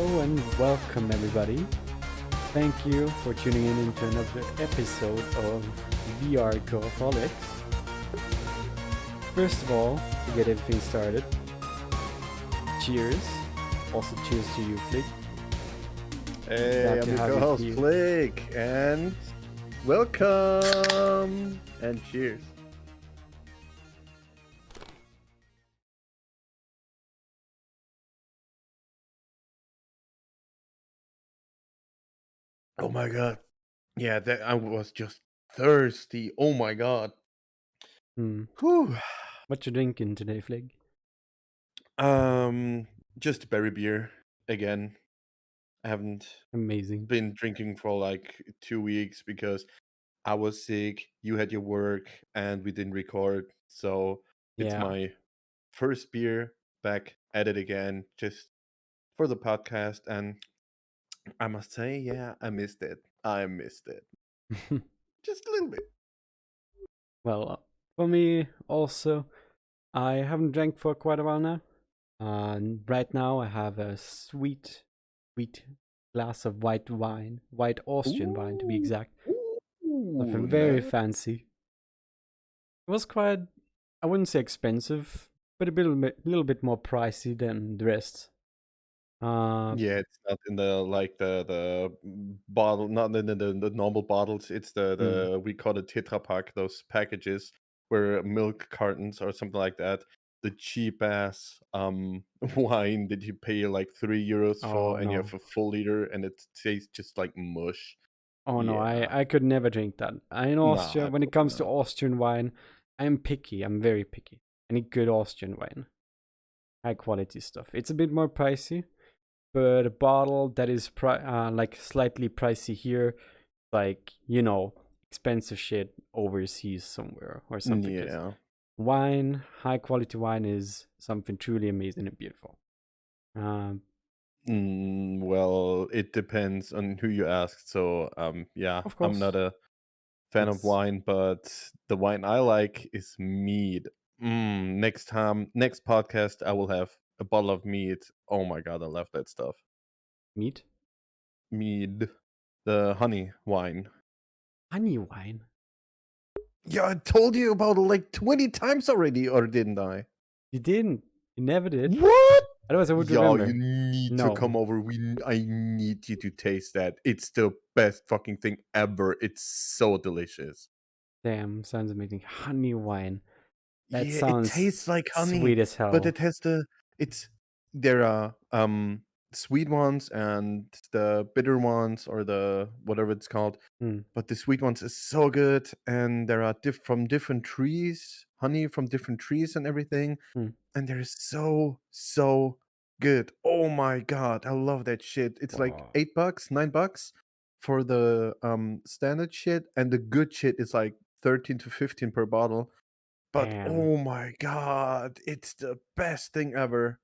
Hello and welcome, everybody. Thank you for tuning in into another episode of VRCoholics. First of all, to get everything started, cheers. Also, cheers to you, Flick. Hey, Glad I'm to your have you co-host here. Flick, and welcome and cheers. Oh my god, yeah, that I was just thirsty. Oh my god. Hmm. Whew. What you drinking today, Flick? Um, just berry beer again. I haven't Amazing. been drinking for like 2 weeks because I was sick. You had your work, and we didn't record. So it's Yeah. my first beer back at it again, just for the podcast. And I must say, yeah, I missed it. I missed it. Just a little bit. Well, for me also, I haven't drank for quite a while now. Right now, I have a sweet glass of white wine, white Austrian wine to be Ooh, exact. Something ooh, very nice. fancy. It was quite, I wouldn't say expensive, but a little bit more pricey than the rest. Uh, Yeah, it's not in the like the bottle, not in the normal bottles. It's mm, the we call it Tetra Pak, those packages where milk cartons or something like that. The cheap ass wine that you pay like €3 oh for, and you no, have a full liter, and it tastes just like mush. oh no, I, Yeah, I could never drink that. In nah, Austria, when it probably comes to not. Austrian wine, I'm picky. I'm very picky. I need good Austrian wine, high quality stuff. It's a bit more pricey, but a bottle that is like slightly pricey here, like expensive shit overseas somewhere or something. Because Yeah. wine, high quality wine, is something truly amazing and beautiful. Um, Well, it depends on who you ask. So, yeah, of I'm not course, a fan of it's wine, but the wine I like is mead. Next time, next podcast, I will have a bottle of mead. Oh my god, I love that stuff. meat, Mead, the honey wine. honey wine. Yeah, I told you about it like 20 times already, or didn't I? You didn't. You never did. What? Otherwise, I would Yo, you remember. need to come No. over. I need you to taste that. It's the best fucking thing ever. It's so delicious. Damn, sounds amazing. Honey wine. That Yeah, it sounds tastes like honey, sweet as but hell. it has it's there are sweet ones and the bitter ones, or the whatever it's called. Hmm. But the sweet ones is so good, and there are from different trees, honey from different trees and everything. Hmm. And they're so good. Oh my god, I love that shit. It's like Oh, $8, $9 for the standard shit, and the good shit is like 13 to 15 per bottle. But damn. oh my god, it's the best thing ever.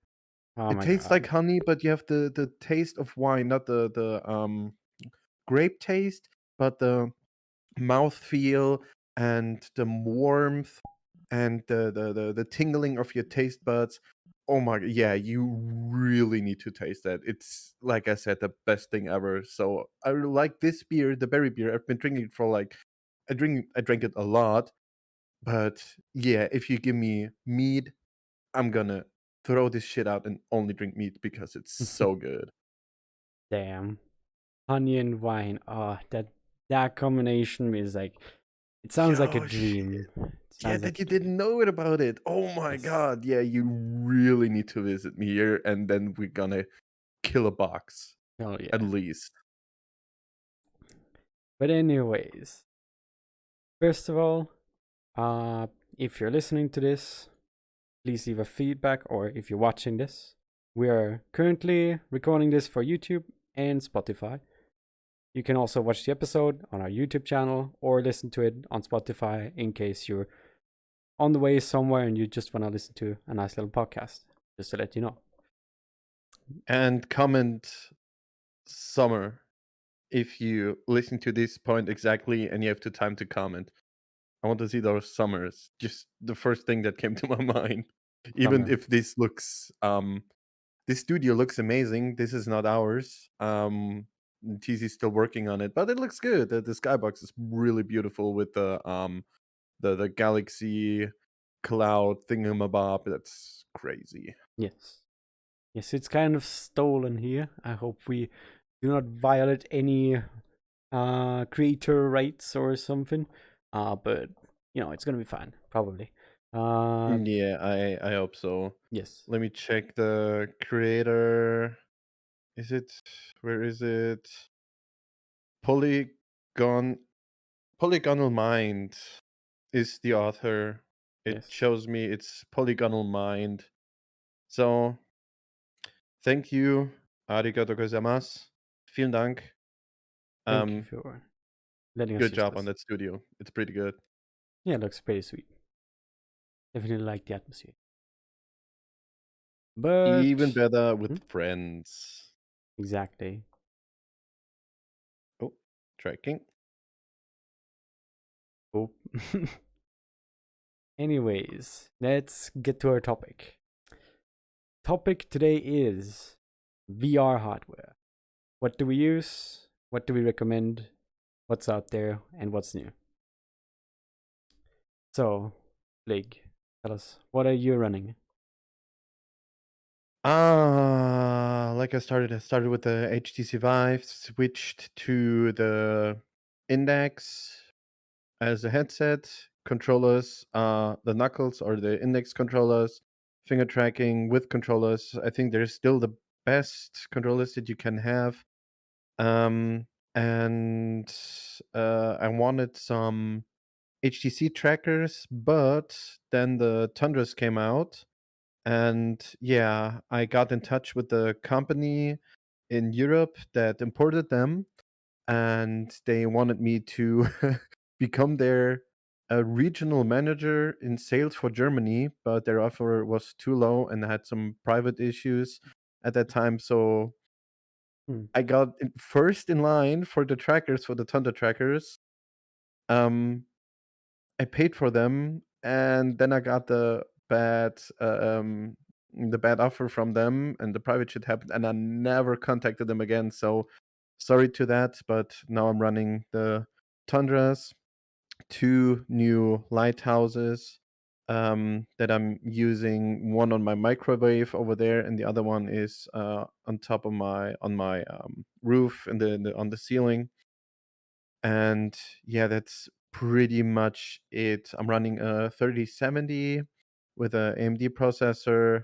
Oh It my tastes god. like honey, but you have the taste of wine, not the grape taste, but the mouth feel and the warmth and the tingling of your taste buds. Oh my yeah, you really need to taste that. It's like I said, the best thing ever. So I really like this beer, the berry beer. I've been drinking it for like I drank it a lot, but yeah, if you give me mead, I'm gonna throw this shit out and only drink mead because it's so good. Damn. Honey and wine. Oh, that combination is like, it sounds like a Yo, dream. shit. It Yeah, sounds like that a you dream. didn't know it about it. Oh my Yes. god. Yeah, you really need to visit me here, and then we're gonna kill a box Hell at yeah. least. But anyways, first of all, if you're listening to this, please leave a feedback, or if you're watching this. We are currently recording this for YouTube and Spotify. You can also watch the episode on our YouTube channel or listen to it on Spotify in case you're on the way somewhere and you just want to listen to a nice little podcast, just to let you know. And comment summer if you listen to this point exactly and you have the time to comment. I want to see those summers. Just the first thing that came to my mind. Even Summer. if this looks this studio looks amazing. This is not ours. TC's still working on it, but it looks good. The skybox is really beautiful with the galaxy cloud thingamabob. That's crazy. Yes. Yes, it's kind of stolen here. I hope we do not violate any creator rights or something. But it's gonna be fine, probably. Uh Yeah, I hope so. yes. Let me check the creator. Is it where is it? Polygon Polygonal Mind is the author. It Yes. shows me it's Polygonal Mind. So thank you. Arigato gozaimasu. Vielen Dank. Thank you Um, for letting us Good use job on this. that studio. It's pretty good. Yeah, it looks pretty sweet. Definitely like the atmosphere. Even But better hmm? with friends. Exactly. Oh, tracking. Oh. Anyways, let's get to our topic. Topic today is VR hardware. What do we use? What do we recommend? What's out there and what's new? So, Blake, tell us, what are you running? Like I started with the HTC Vive, switched to the Index as a headset, controllers, the knuckles or the index controllers, finger tracking with controllers. I think they're still the best controllers that you can have. Um, and I wanted some HTC trackers, but then the Tundras came out. And yeah, I got in touch with the company in Europe that imported them, and they wanted me to become their regional manager in sales for Germany, but their offer was too low and I had some private issues at that time. So Hmm. I got first in line for the trackers, for the Thunder trackers. Um, I paid for them, and then I got the bad offer from them, and the private shit happened, and I never contacted them again. So sorry to that, but now I'm running the Tundras, two new lighthouses that I'm using. One on my microwave over there, and the other one is on top of my roof and on the ceiling. And yeah, that's pretty much it. I'm running a 3070 with a AMD processor.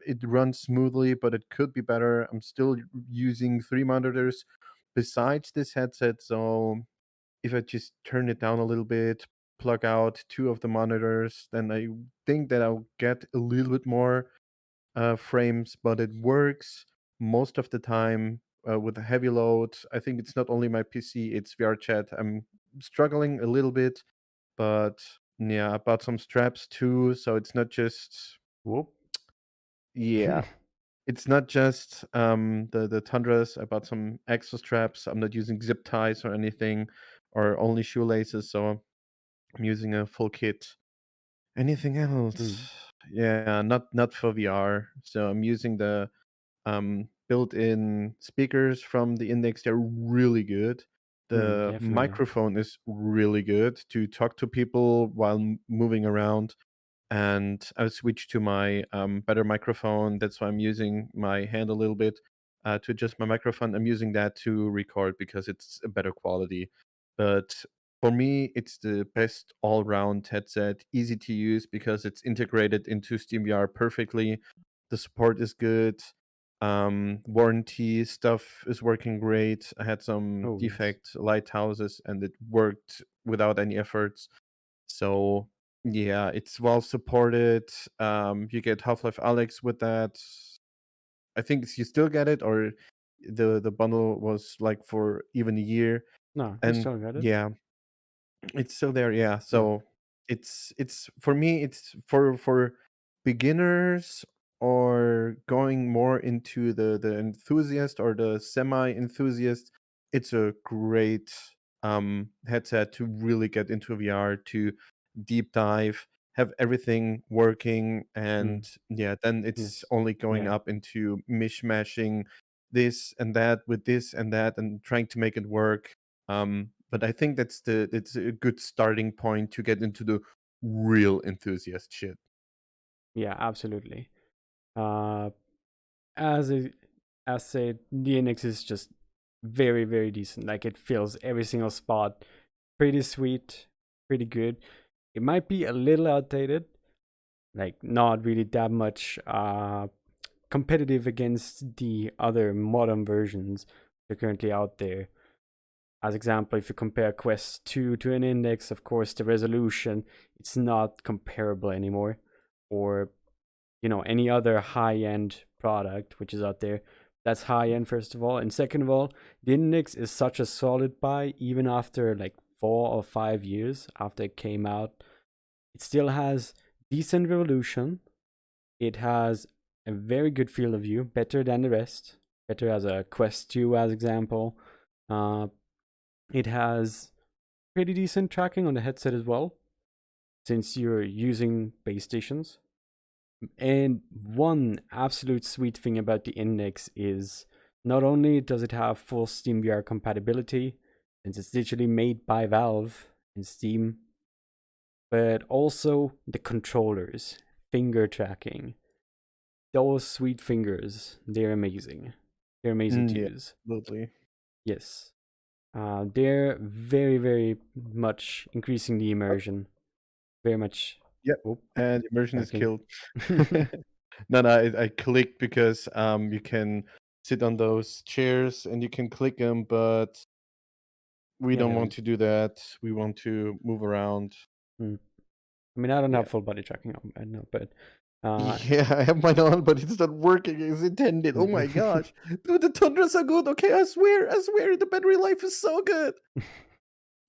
It runs smoothly, but it could be better. I'm still using 3 monitors besides this headset, so if I just turn it down a little bit, plug out two of the monitors, then I think that I'll get a little bit more frames, but it works most of the time with a heavy load. I think it's not only my PC, it's VR chat. I'm struggling a little bit, but yeah, I bought some straps too, so it's not just Whoop. yeah, it's not just the Tundras. I bought some extra straps. I'm not using zip ties or anything, or only shoelaces, so I'm using a full kit. Anything else? Hmm. Yeah, not for VR. So I'm using the built-in speakers from the Index. They're really good. The Definitely. microphone is really good to talk to people while moving around. And I switched to my better microphone. That's why I'm using my hand a little bit to adjust my microphone. I'm using that to record because it's a better quality. But for me, it's the best all-round headset. Easy to use because it's integrated into SteamVR perfectly. The support is good. Warranty stuff is working great. I had some Oh, yes. defect lighthouses and it worked without any efforts. So yeah, it's well supported. You get Half-Life Alyx with that. I think you still get it, or the bundle was like for even a year. No, you And still got it. yeah, it's still there. Yeah, Oh, so it's for me. It's for beginners or going more into the enthusiast or the semi enthusiast. It's a great headset to really get into VR to deep dive. have everything working, Mm. and yeah, then it's Yes. only going Yeah. up into mishmashing this and that with this and that and trying to make it work. But I think it's a good starting point to get into the real enthusiast shit. Yeah, absolutely. Uh, as a, as said, the index is just very, very decent. Like it fills every single spot. Pretty sweet, pretty good. It might be a little outdated, like not really that much competitive against the other modern versions that are currently out there. As example, if you compare Quest 2 to an index, of course the resolution it's not comparable anymore. Or any other high-end product which is out there. That's high-end first of all, and second of all, the index is such a solid buy even after like 4 or 5 years after it came out. It still has decent resolution. It has a very good field of view, better than the rest, better as a Quest 2 as example. uh, it has pretty decent tracking on the headset as well, since you're using base stations. And one absolute sweet thing about the Index is not only does it have full SteamVR compatibility, since it's digitally made by Valve in Steam, but also the controllers, finger tracking. Those sweet fingers, they're amazing. They're amazing to Yeah, use. absolutely. Yes. They're very, very much increasing the immersion. Very much. Yep, Oh, and immersion is tracking. killed. No, no, I clicked because you can sit on those chairs and you can click them, but we Yeah, it don't want doesn't. to do that. We want to move around. Hmm. I mean, I don't Yeah. have full body tracking on, I know, but uh, Yeah, I have mine on, but it's not working as intended. Oh my gosh. Dude, the Tundra's so good. Okay, I swear, the battery life is so good.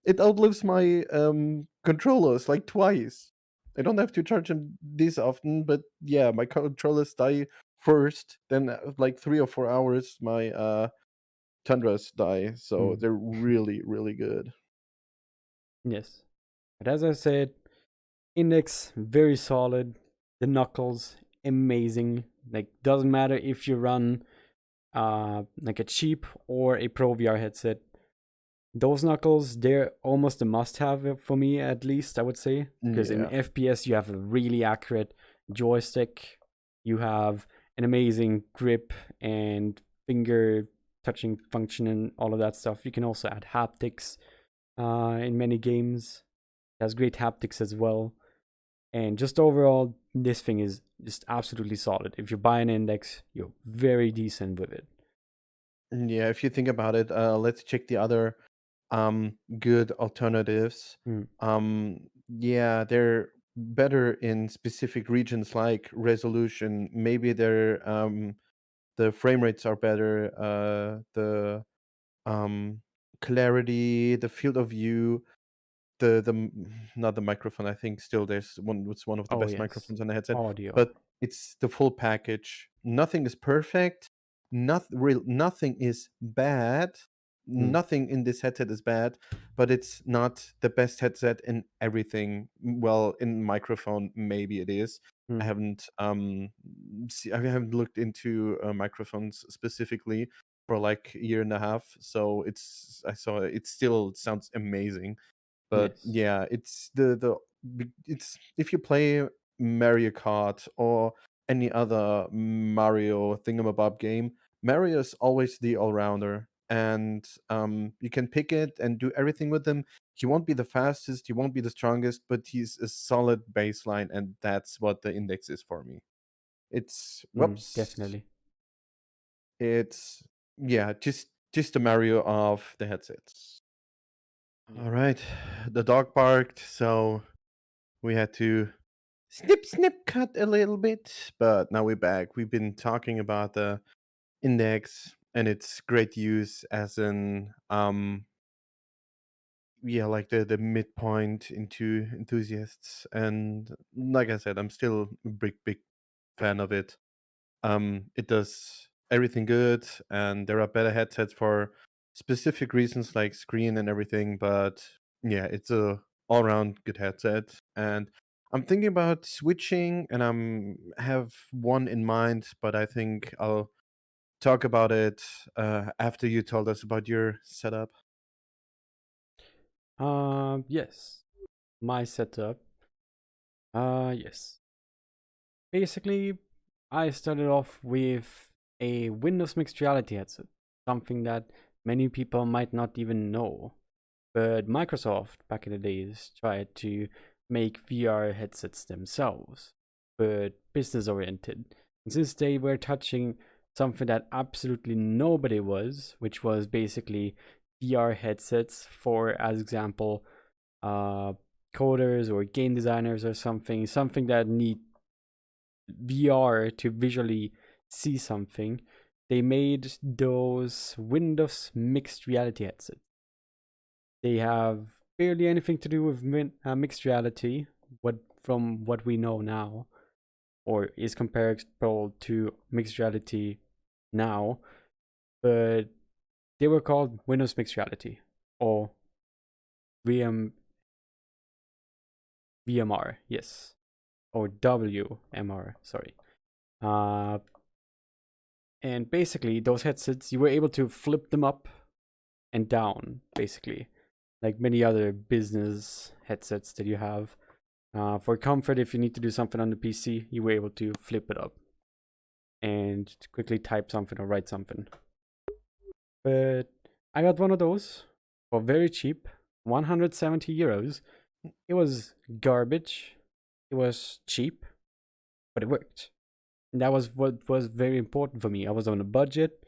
It outlives my controllers like twice. I don't have to charge them this often, but yeah, my controllers die first, then like 3 or 4 hours, my Tundras die. So mm, they're really, really good. yes. But as I said, index very solid. The knuckles amazing. Like doesn't matter if you run like a cheap or a pro VR headset. Those knuckles, they're almost a must-have for me, at least I would say, because in Yeah. FPS you have a really accurate joystick. You have an amazing grip and finger touching function and all of that stuff. You can also add haptics in many games. It has great haptics as well. And just overall, this thing is just absolutely solid. If you buy an index, you're very decent with it. Yeah, if you think about it, let's check the other good alternatives. Mm. Yeah, they're better in specific regions like resolution. Maybe they're the frame rates are better, the um clarity, the field of view, not the microphone. I think still there's one. It's one of the Oh best yes, microphones on the headset, audio. but it's the full package. Nothing is perfect. Nothing is bad. Mm. Nothing in this headset is bad, but it's not the best headset in everything. Well, in microphone, maybe it is. Mm. I haven't looked into microphones specifically for like a year and a half, so I saw it still sounds amazing. But Yes. yeah, it's it's if you play Mario Kart or any other Mario thingamabob game, Mario is always the all-rounder, and you can pick it and do everything with him. He won't be the fastest, he won't be the strongest, but he's a solid baseline, and that's what the index is for me. It's whoops, Definitely. it's yeah, just the Mario of the headsets. Yeah. All right, the dog barked, so we had to snip, snip, cut a little bit, but now we're back. We've been talking about the index and its great use as an yeah, like the midpoint into enthusiasts. And like I said, I'm still a big fan of it. It does everything good, and there are better headsets for specific reasons like screen and everything. But yeah, it's a all around good headset, and I'm thinking about switching, and have one in mind, but I think I'll talk about it after you told us about your setup. Yes, my setup. Yes. Basically, I started off with a Windows mixed reality headset, something that many people might not even know. But Microsoft, back in the days, tried to make VR headsets themselves, but business oriented. And since they were touching something that absolutely nobody was, which was basically VR headsets for, as example, uh, coders or game designers or something that need VR to visually see something, they made those Windows mixed reality headsets. They have barely anything to do with mixed reality, from what we know now, or is comparable to mixed reality now, but they were called Windows Mixed Reality or VMR, yes, or WMR, sorry. Uh, and basically, those headsets, you were able to flip them up and down, basically, like many other business headsets that you have. For comfort, if you need to do something on the PC, you were able to flip it up and quickly type something or write something. But I got one of those for very cheap, 170 euros. It was garbage. It was cheap, but it worked. And that was what was very important for me. I was on a budget.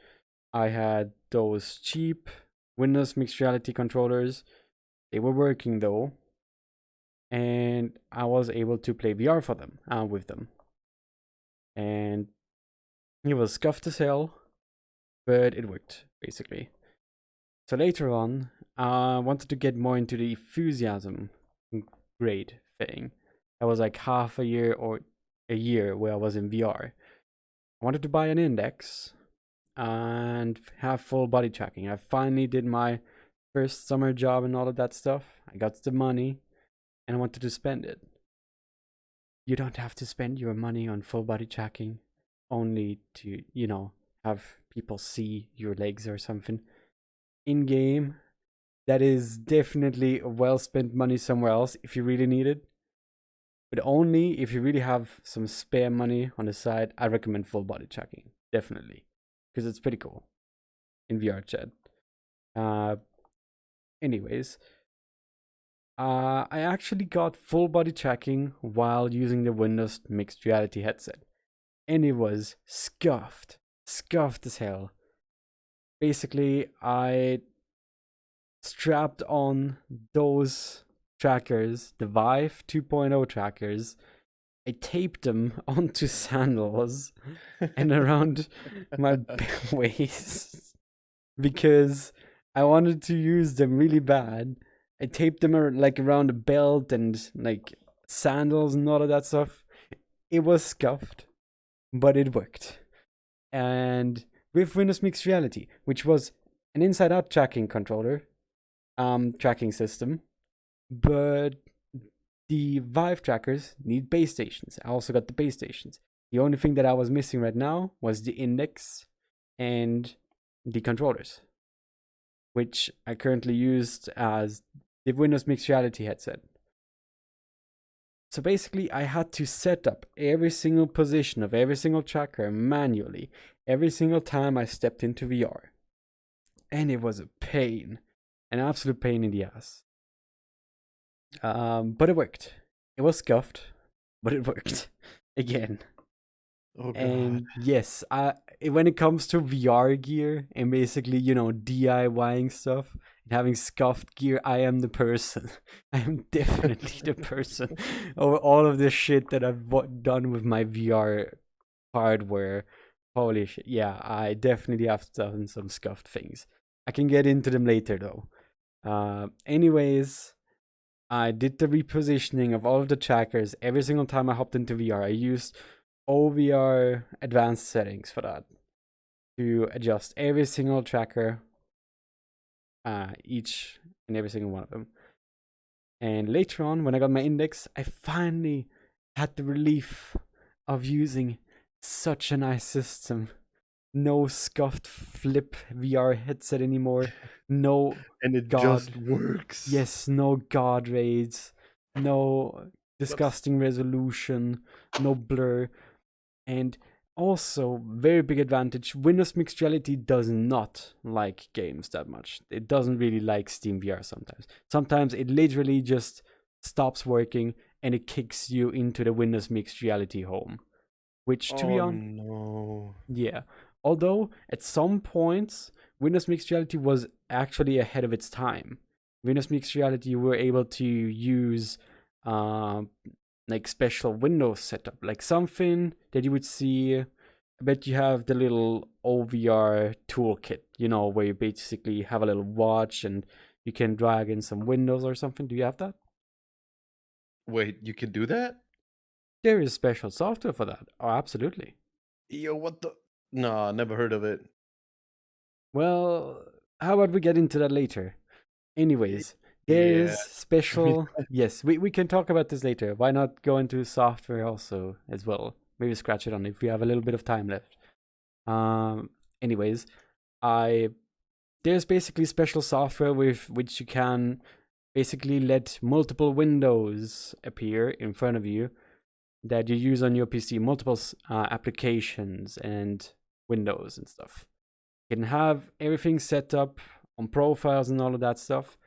I had those cheap Windows mixed reality controllers. They were working though, and I was able to play VR for them with them. And it was scuffed as hell, but it worked basically. So later on, I wanted to get more into the enthusiasm grade thing. That was like half a year or a year where I was in VR. I wanted to buy an index and have full body tracking. I finally did my first summer job and all of that stuff. I got the money and I wanted to spend it. You don't have to spend your money on full body tracking only to, have people see your legs or something. In game, that is definitely well spent money somewhere else if you really need it. But only if you really have some spare money on the side, I recommend full body tracking. Definitely. Because it's pretty cool in VR chat. Uh, anyways, I actually got full body tracking while using the Windows mixed reality headset. And it was scuffed. Scuffed as hell. Basically, I strapped on those trackers, the Vive 2.0 trackers. I taped them onto sandals and around my waist because I wanted to use them really bad. I taped them around the belt and like sandals and all of that stuff. It was scuffed, but it worked. And with Windows Mixed Reality, which was an inside-out tracking controller, tracking system, but the Vive trackers need base stations. I also got the base stations. The only thing that I was missing right now was the index and the controllers, which I currently used as the Windows Mixed Reality headset. So basically, I had to set up every single position of every single tracker manually every single time I stepped into VR. And it was a pain, an absolute pain in the ass. But it worked. It was scuffed, but it worked again. Oh god. And yes, when it comes to VR gear and basically, DIYing stuff and having scuffed gear, I am the person. I am definitely the person over all of this shit that I've done with my VR hardware. Holy shit. Yeah, I definitely have done some scuffed things. I can get into them later though. Anyways, I did the repositioning of all of the trackers every single time I hopped into VR. I used OVR advanced settings for that to adjust every single tracker, each and every single one of them. And later on, when I got my index, I finally had the relief of using such a nice system. No scuffed flip VR headset anymore. No And it just god. works. Yes, no god raids. No What's disgusting resolution. No blur. And also, very big advantage, Windows Mixed Reality does not like games that much. It doesn't really like Steam VR sometimes. Sometimes it literally just stops working and it kicks you into the Windows Mixed Reality home. Which, to be Oh honest, no. yeah. Although at some points, Windows Mixed Reality was actually ahead of its time. Windows Mixed Reality, you were able to use uh, like special Windows setup, like something that you would see. I bet you have the little OVR toolkit, where you basically have a little watch and you can drag in some windows or something. Do you have that? Wait, you can do that? There is special software for that. Oh, absolutely. Yo, what the? Nah, never heard of it. Well, how about we get into that later? Y- Anyways, there Yeah. is special. Yes, we can talk about this later. Why not go into software also as well? Maybe scratch it on if we have a little bit of time left. Um. Anyways, I there's basically special software with which you can basically let multiple windows appear in front of you that you use on your PC, multiple applications and windows and stuff. You can have everything set up on profiles and all of that stuff.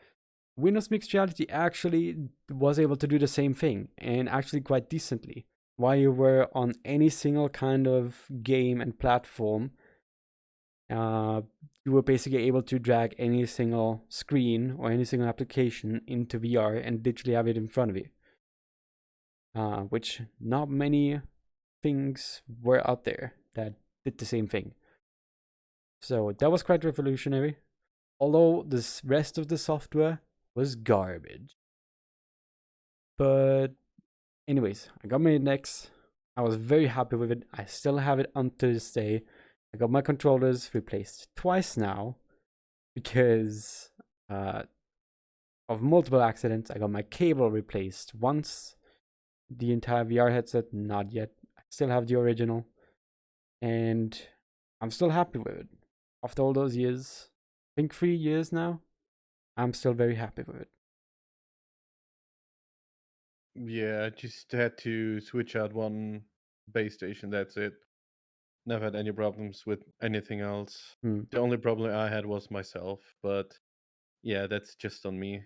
Windows Mixed Reality actually was able to do the same thing and actually quite decently. While you were on any single kind of game and platform, uh, you were basically able to drag any single screen or any single application into VR and literally have it in front of you. Which not many things were out there that did the same thing. So that was quite revolutionary. Although this rest of the software was garbage. But anyways, I got my Index. I was very happy with it. I still have it until this day. I got my controllers replaced twice now because uh, of multiple accidents. I got my cable replaced once. The entire VR headset, not yet. I still have the original. And I'm still happy with it. After all those years, I think 3 years now, I'm still very happy with it. Yeah, I just had to switch out one base station. That's it. Never had any problems with anything else. Hmm. The only problem I had was myself, but yeah, that's just on me.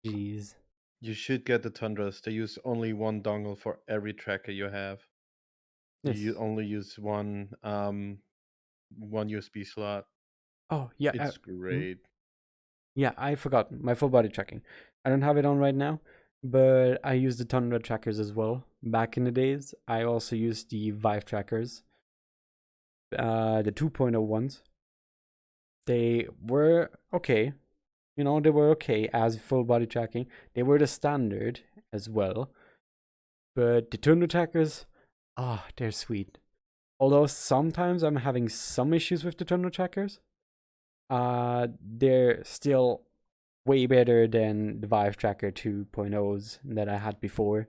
Jeez. You should get the Tundras. They use only one dongle for every tracker you have. You Yes. only use one USB slot. Oh, yeah. It's Mhm. great. Yeah, I forgot my full body tracking. I don't have it on right now, but I use the Tundra trackers as well. Back in the days, I also used the Vive trackers, the 2.0 ones. They were okay. They were okay as full body tracking. They were the standard as well. But the Tundra trackers, they're sweet. Although sometimes I'm having some issues with the Tundra trackers, they're still way better than the Vive Tracker 2.0s that I had before,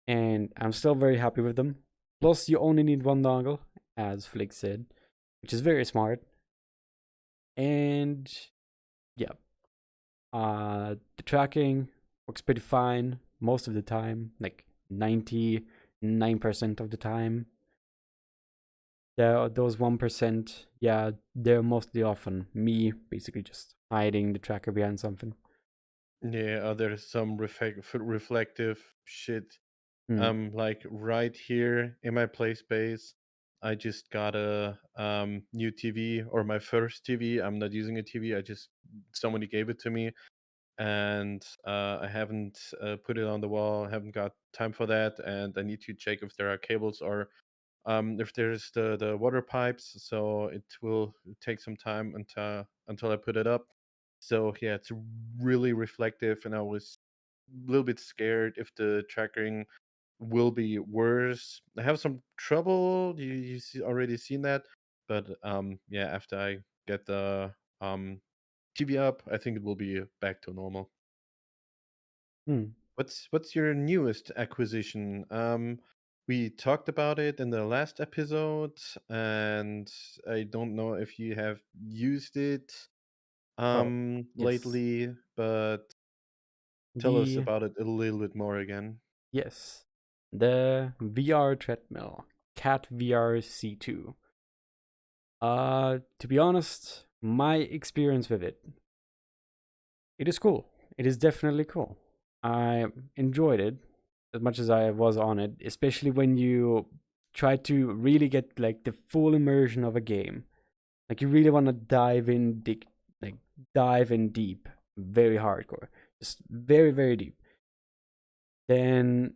and I'm still very happy with them. Plus, you only need one dongle, as Flick said, which is very smart. And yeah, the tracking works pretty fine most of the time, like 99% of the time. Those 1%, yeah, they're mostly often me basically just hiding the tracker behind something. Yeah, there's some reflective shit. Hmm. Like right here in my play space, I just got a new TV, or my first TV. I'm not using a TV. I just somebody gave it to me, and I haven't put it on the wall. I haven't got time for that, and I need to check if there are cables, or if there's the water pipes. So it will take some time until I put it up. So yeah, it's really reflective, and I was a little bit scared if the tracking will be worse. I have some trouble. Already seen that, but yeah, after I get the TV up, I think it will be back to normal. Hmm. What's your newest acquisition? We talked about it in the last episode, and I don't know if you have used it Oh, yes. lately, but tell us The about it a little bit more again. yes. The VR treadmill. Cat VR C2. To be honest, my experience with it, it is cool. It is definitely cool. I enjoyed it as much as I was on it, especially when you try to really get like the full immersion of a game. Like you really want to like dive in deep, very hardcore, just very very deep. Then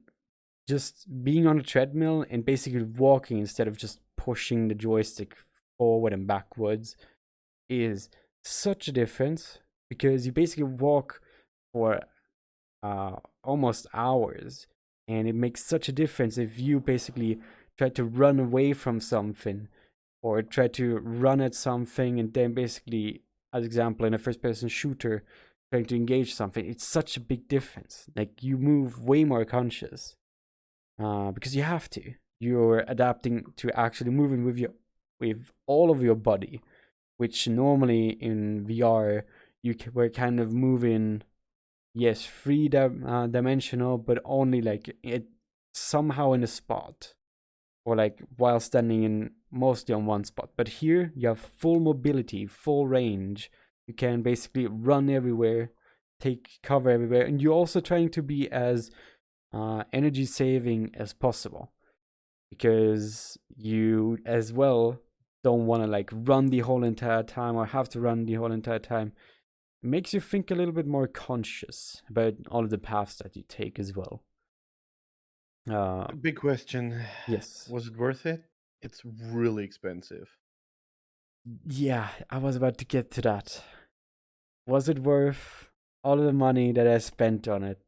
just being on a treadmill and basically walking instead of just pushing the joystick forward and backwards is such a difference because you basically walk for almost hours, and it makes such a difference if you basically try to run away from something or try to run at something and then basically, as example, in a first person shooter trying to engage something. It's such a big difference. Like you move way more conscious because you have to. You're adapting to actually moving with all of your body, which normally in VR were kind of moving, yes, dimensional, but only like it somehow in a spot or like while standing in mostly on one spot. But here you have full mobility, full range. You can basically run everywhere, take cover everywhere, and you're also trying to be as energy saving as possible because you as well don't want to like run the whole entire time or have to run the whole entire time. It makes you think a little bit more conscious about all of the paths that you take as well. Uh, Big question. yes. Was it worth it? It's really expensive. Yeah, I was about to get to that. Was it worth all of the money that I spent on it?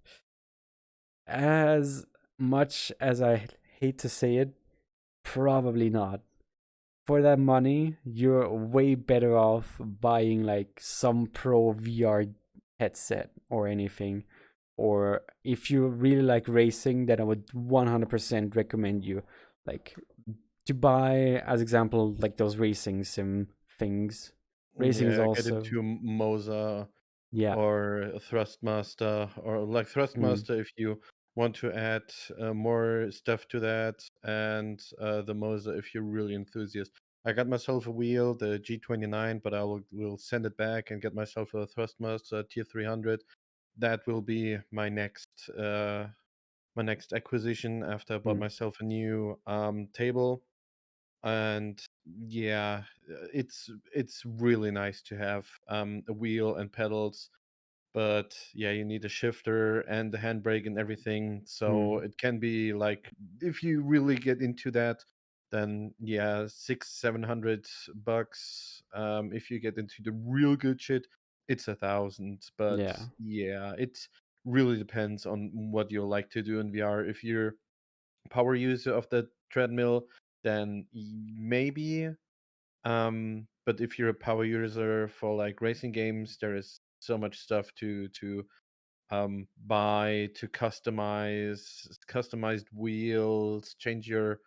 As much as I hate to say it, probably not. For that money, you're way better off buying like some pro VR headset or anything. Or if you really like racing, then I would 100% recommend you like to buy, as example, like those racing sim things. Racing is Yeah, get also, into Moza yeah. or Thrustmaster, or like Mm, Thrustmaster if you want to add more stuff to that, and the Moza if you're really enthusiast. I got myself a wheel, the G29, but will send it back and get myself a Thrustmaster Tier 300. That will be my next acquisition after I bought mm, myself a new table. And yeah, it's really nice to have a wheel and pedals, but yeah, you need a shifter and the handbrake and everything. So mm, it can be like, if you really get into that, then yeah, 600-700 bucks. If you get into the real good shit, it's 1,000. But yeah. yeah, it really depends on what you like to do in VR. If you're power user of the treadmill, then maybe. But if you're a power user for like racing games, there is so much stuff to buy, to customized wheels, change your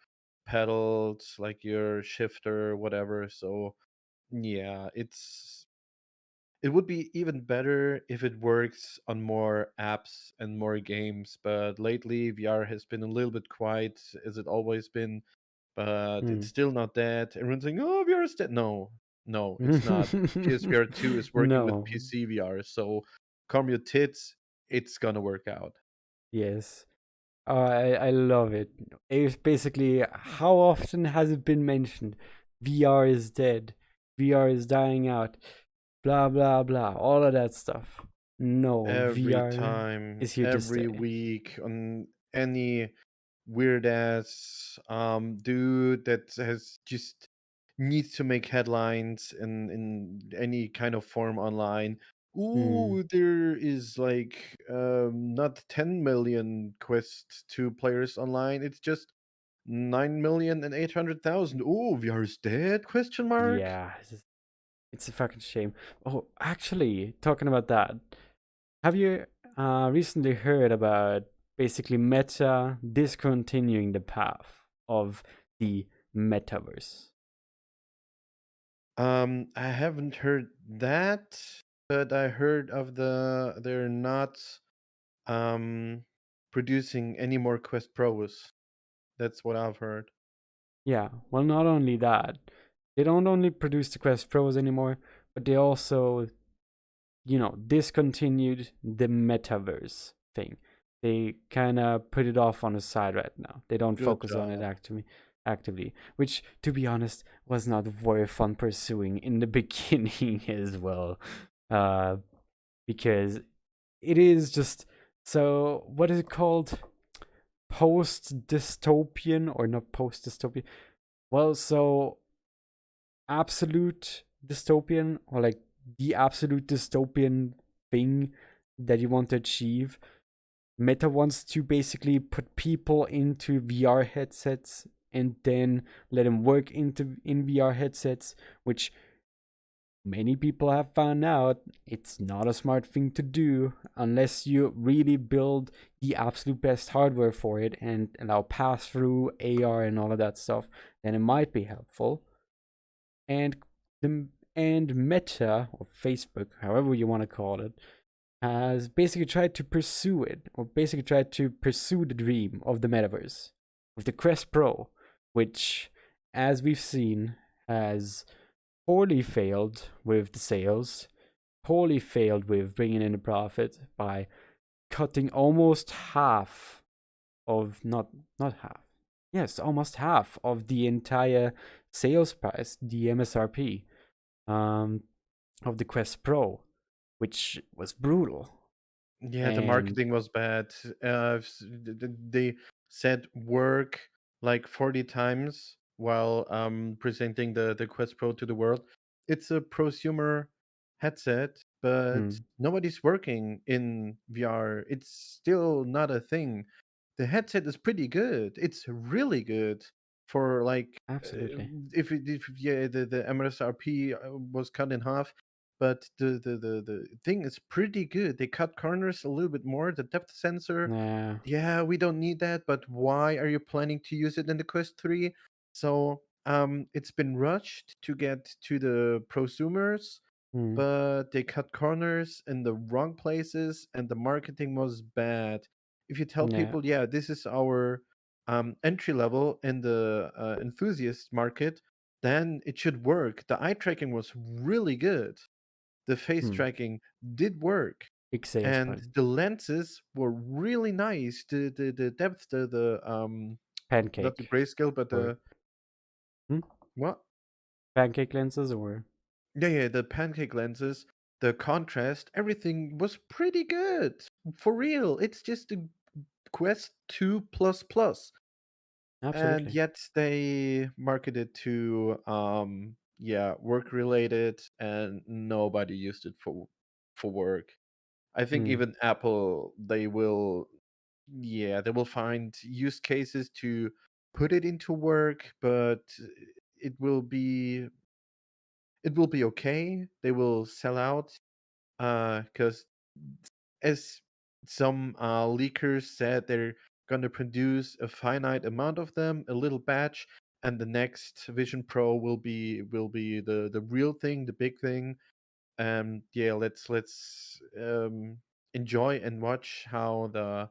pedals, like your shifter, whatever. So yeah, it would be even better if it works on more apps and more games. But lately, VR has been a little bit quiet, as it always been. But it's Mm. still not dead. Everyone's saying, "Oh, VR is dead." No, no, it's not. PSVR 2 is working with No. PC VR, so calm your tits. It's gonna work out. Yes. I love it. It's basically how often has it been mentioned? VR is dead. VR is dying out. Blah blah blah. All of that stuff. No, Every VR time, is here to every stay. week, on any weird ass dude that has just needs to make headlines in any kind of form online. Mm. Ooh, there is like not 10 million Quest 2 players online. It's just 9,800,000. Ooh, VR is dead? Question mark. Yeah, it's a fucking shame. Oh, actually, talking about that, have you? recently heard about basically Meta discontinuing the path of the metaverse. I haven't heard that, but I heard of they're not um producing any more Quest Pros. That's what I've heard. Yeah, well, not only that, they don't only produce the Quest Pros anymore, but they also, discontinued the metaverse thing. They kind of put it off on the side right now. They don't Good focus on it job. actively, which, to be honest, was not very fun pursuing in the beginning as well, uh, because it is just so. What is it called? Post dystopian or not post dystopian? Well, so absolute dystopian or like the absolute dystopian thing that you want to achieve. Meta wants to basically put people into VR headsets and then let them work in VR headsets, which many people have found out it's not a smart thing to do unless you really build the absolute best hardware for it and allow pass through AR and all of that stuff. Then it might be helpful. And the and Meta or Facebook, however you want to call it, has basically tried to pursue it, or basically tried to pursue the dream of the metaverse with the Quest Pro, which, as we've seen, has poorly failed with the sales, poorly failed with bringing in a profit by cutting almost half of not half, yes, almost half of the entire sales price, the MSRP, um, of the Quest Pro, which was brutal. Yeah, the And marketing was bad. They said work like 40 times while presenting the Quest Pro to the world. It's a prosumer headset, but mm, nobody's working in VR. It's still not a thing. The headset is pretty good. It's really good for like absolutely, if yeah the MSRP was cut in half, but the thing is pretty good. They cut corners a little bit more. The depth sensor, yeah, yeah, we don't need that, but why are you planning to use it in the Quest 3? So it's been rushed to get to the prosumers, mm, but they cut corners in the wrong places and the marketing was bad. If you tell yeah, people, yeah, this is our entry level in the enthusiast market, then it should work. The eye tracking was really good. The face mm, tracking did work, big sales and point. the lenses were really nice. The depth, the not the Pancake grayscale, but or the hmm? what? Pancake lenses or Yeah, the pancake lenses, the contrast, everything was pretty good. For real. It's just a Quest 2 plus plus. And absolutely. yet they marketed to yeah, work related and nobody used it for work. I think Mm, even Apple, they will, yeah, they will find use cases to put it into work, but it will be it will be okay. They will sell out because as some leakers said, they're gonna produce a finite amount of them, a little batch, and the next Vision Pro will be the real thing, the big thing. Yeah, let's enjoy and watch how the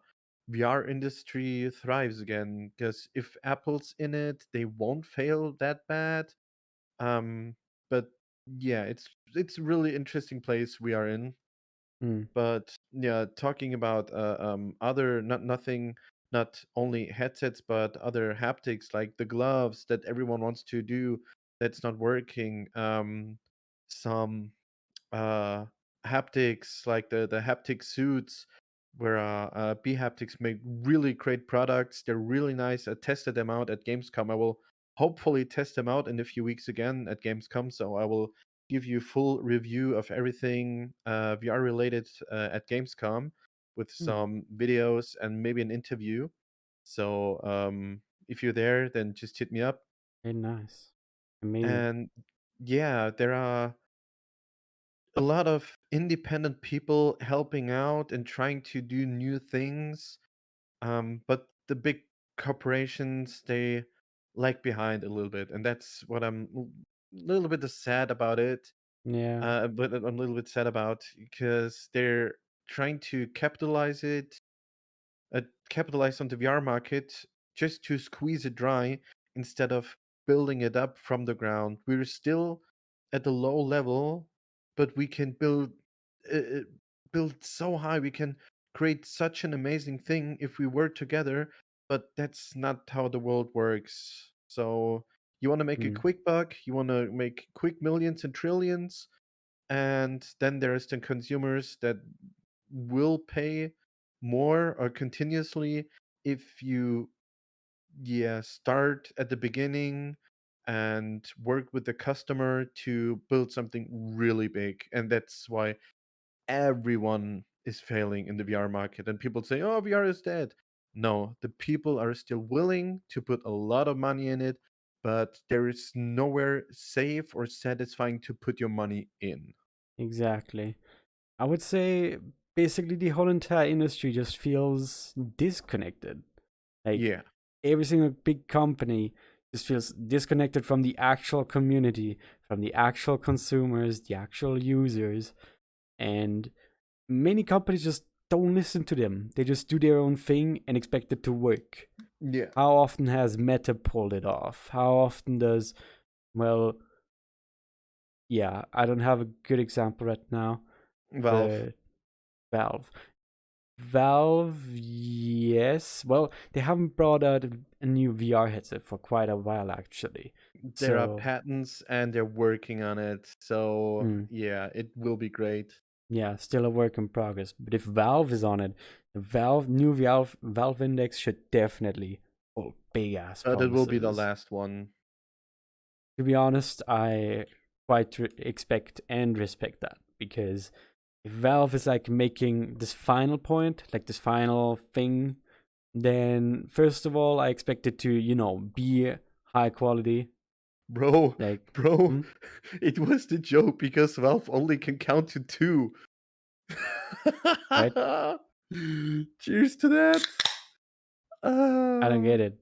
VR industry thrives again. Because if Apple's in it, they won't fail that bad. But yeah, it's a really interesting place we are in. mm, But yeah, talking about other not only headsets but other haptics like the gloves that everyone wants to do that's not working. Some uh, haptics, like the haptic suits, where B Haptics make really great products. They're really nice. I tested them out at Gamescom. I will hopefully test them out in a few weeks again at Gamescom. So I will give you full review of everything VR related at Gamescom with mm. some videos and maybe an interview. So if you're there, then just hit me up. Very nice, amazing. And yeah, there are a lot of independent people helping out and trying to do new things. But the big corporations, they lag behind a little bit, and that's what I'm a little bit sad about it. Yeah. But I'm a little bit sad about because they're trying to capitalize on the VR market just to squeeze it dry instead of building it up from the ground. We're still at a low level, but we can build so high. We can create such an amazing thing if we work together. But that's not how the world works. So you want to make a Mm, quick buck, you want to make quick millions and trillions, and then there's the consumers that will pay more or continuously if you start at the beginning and work with the customer to build something really big. And that's why everyone is failing in the VR market, and people say, oh, VR is dead. No, the people are still willing to put a lot of money in it, but there is nowhere safe or satisfying to put your money in. exactly. I would say basically the whole entire industry just feels disconnected. Like Yeah. every single big company just feels disconnected from the actual community, from the actual consumers, the actual users, and many companies just don't listen to them. They just do their own thing and expect it to work. Yeah. How often has Meta pulled it off? How often does, well, yeah, I don't have a good example right now, Valve. but Valve. Valve, yes. Well, they haven't brought out a new VR headset for quite a while, actually. There are So, patents and they're working on it. So, mm, yeah, it will be great. yeah, still a work in progress. But if Valve is on it, the Valve Index should definitely hold big ass But it will be the promises. last one. To be honest, I quite expect and respect that, because if Valve is like making this final point, like this final thing, then first of all, I expect it to, be high quality. Bro, Like, bro, hmm, it was the joke because Valve only can count to two. right? Cheers to that. I don't Uh, get it.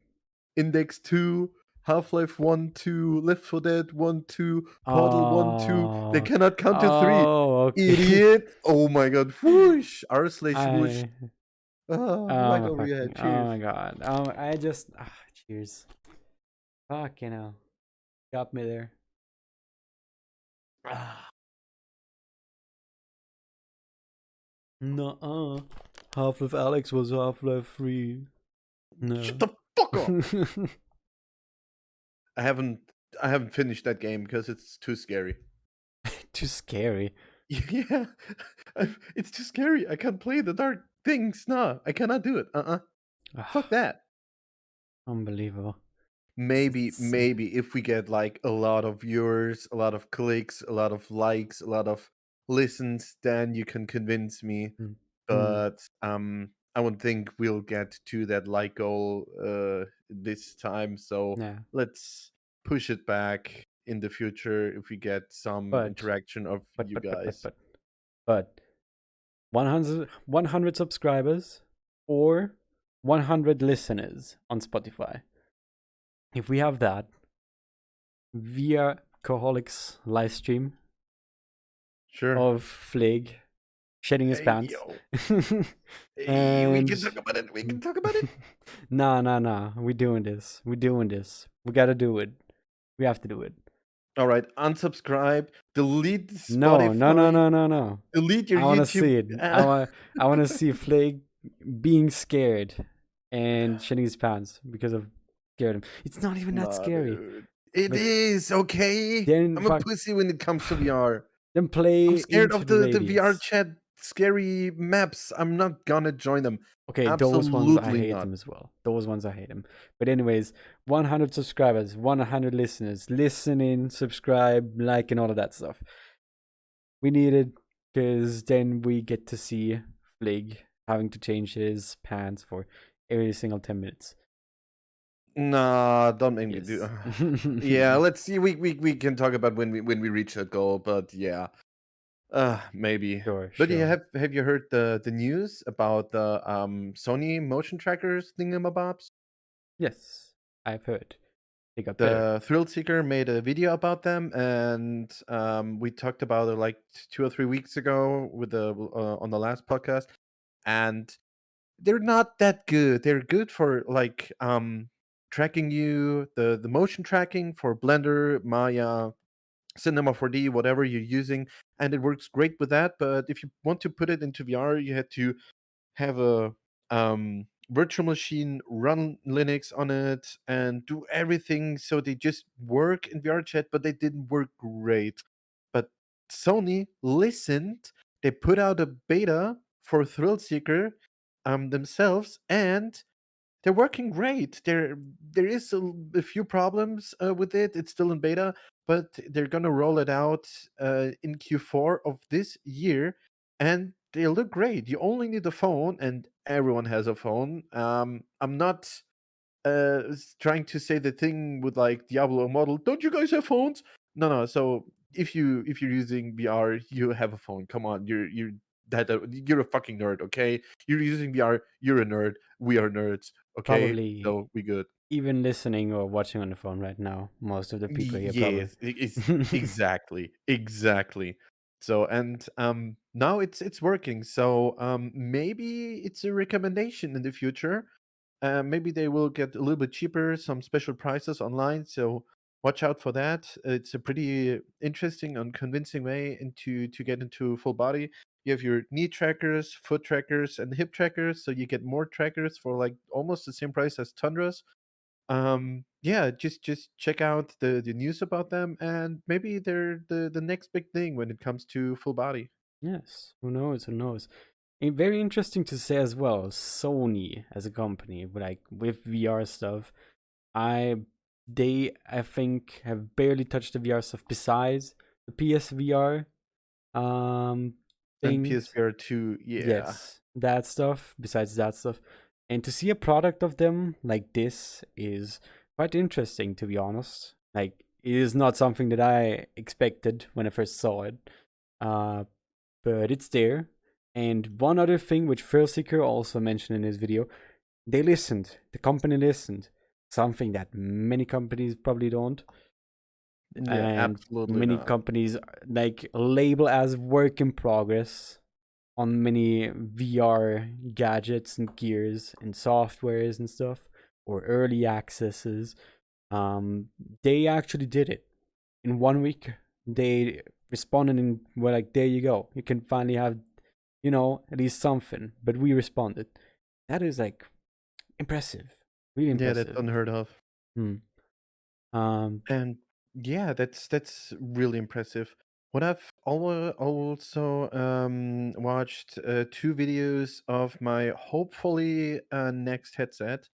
Index 2, Half-Life 1, 2, Left 4 Dead 1, 2, Portal 1, 2. They Oh, cannot count to three. oh, okay. Idiot. Oh my god. Whoosh. R slash whoosh. I, oh Right my over your fucking, head. oh Cheers. my god. Cheers. Fucking hell. Got me there. Ah, No, Half-Life Alex was Half-Life 3. shut No. the fuck up. I haven't I haven't finished that game because it's too scary. Too scary. Yeah. It's too scary. I can't play the dark things. No, I cannot do it. Fuck that. Unbelievable. Maybe It's, maybe if we get like a lot of viewers, a lot of clicks, a lot of likes, a lot of listens, then you can convince me. mm, mm, But I would think we'll get to that like goal this time. So yeah. let's push it back in the future if we get some But, interaction of but, you but, but, but, guys. but, but 100 subscribers or 100 listeners on Spotify. If we have that via VRCoholics live stream Sure. of Flig shedding his Hey pants, yo. We and can talk about it. We can talk about it. nah, we're doing this. We gotta do it. We have to do it. All right, unsubscribe, delete No, no, no, Spotify, no, no, no. delete your I want to YouTube. see it. I want to see Flake being scared and shedding his pants because of scared him. It's not even that Nah, scary. dude. It But is okay. then I'm a fuck, pussy when it comes to VR. then I'm play scared into of the the VR radius. chat scary maps. I'm not gonna join them. Okay, those ones I Absolutely hate not. them as well. Those ones I hate them. But anyways, 100 subscribers, 100 listeners, listening, subscribe, like, and all of that stuff. We need it because then we get to see Flig having to change his pants for every single 10 minutes. Nah, don't make me do. Yes. Yeah, let's see. We can talk about when we reach that goal, but yeah. Maybe. Sure, But you sure. have you heard the news about the Sony motion trackers thingamabobs? Yes, I've heard. They got better. The Thrill Seeker made a video about them, and we talked about it like 2 or 3 weeks ago with the on the last podcast. And they're not that good. They're good for like tracking you, the motion tracking for Blender, Maya, Cinema 4D, whatever you're using, and it works great with that. But if you want to put it into VR, you had to have a virtual machine, run Linux on it, and do everything so they just work in VR chat, but they didn't work great. But Sony listened. They put out a beta for Thrill Seeker themselves, and they're working great. There is a few problems with it. It's still in beta, but they're gonna roll it out in Q4 of this year, and they look great. You only need a phone, and everyone has a phone. I'm not trying to say the thing with like Diablo model. Don't you guys have phones? No, no. So if you're using VR, you have a phone. Come on, you're a fucking nerd. Okay, you're using VR. You're a nerd. We are nerds. Okay, Probably so we good. even listening or watching on the phone right now. Most of the people here probably. Yes, it's exactly, exactly. So and now it's working. So maybe it's a recommendation in the future. Maybe they will get a little bit cheaper, some special prices online. So watch out for that. It's a pretty interesting and convincing way into to get into full body. You have your knee trackers, foot trackers, and hip trackers. So you get more trackers for like almost the same price as Tundras. Yeah, just check out the news about them, and maybe they're the next big thing when it comes to full body. Yes, who knows? Who knows? And very interesting to say as well. Sony as a company, like with VR stuff, I I think have barely touched the VR stuff besides the PSVR um And things. PSVR 2, yeah. Yes, that stuff. Besides that stuff, and to see a product of them like this is quite interesting, to be honest. Like, it is not something that I expected when I first saw it. Uh, but it's there. And one other thing which Seeker also mentioned in his video, they listened. The company listened. Something that many companies probably don't. Yeah, And absolutely many not. companies like label as work in progress on many VR gadgets and gears and softwares and stuff, or early accesses. Um, they actually did it in 1 week. They responded and were like, "There you go. You can finally have, at least something." But we responded. That is like impressive, really Yeah, that's impressive. unheard of. Hmm. Um. And yeah, that's really impressive. What I've also watched two videos of my hopefully next headset.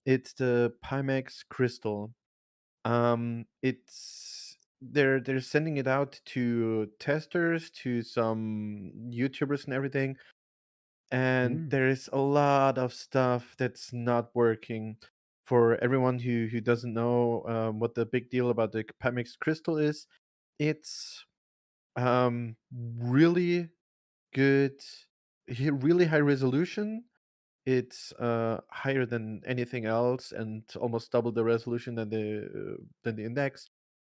It's the Pimax Crystal. It's they're sending it out to testers, to some YouTubers and everything, and Mm, there is a lot of stuff that's not working. For everyone who doesn't know what the big deal about the Pimax Crystal is, it's really good, really high resolution. It's higher than anything else and almost double the resolution than the Index.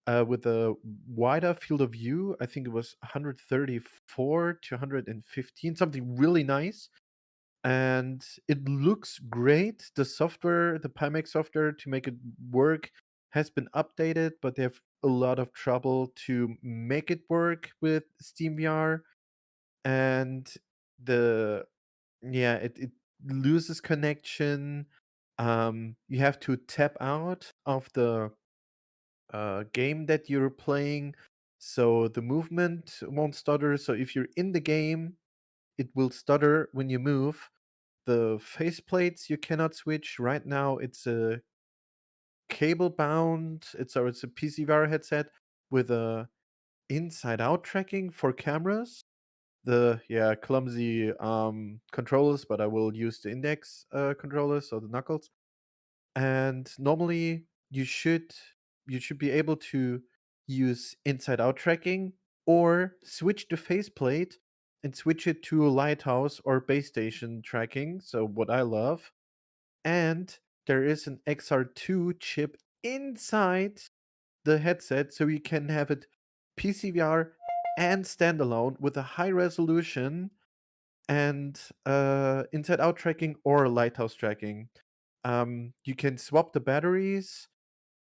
With a wider field of view, I think it was 134 to 115, something really nice. And it looks great. The software, the Pimax software to make it work has been updated, but they have a lot of trouble to make it work with SteamVR. And the yeah, it loses connection. You have to tap out of the game that you're playing, so the movement won't stutter. So if you're in the game, it will stutter when you move. The faceplates you cannot switch. Right now, it's a cable bound. It's a PCVR headset with a inside out tracking for cameras. The clumsy controllers, but I will use the index controllers, so the knuckles. And normally you should be able to use inside out tracking or switch the faceplate and switch it to lighthouse or base station tracking. So what I love, and there is an XR2 chip inside the headset, so you can have it PCVR and standalone with a high resolution and inside out tracking or lighthouse tracking. You can swap the batteries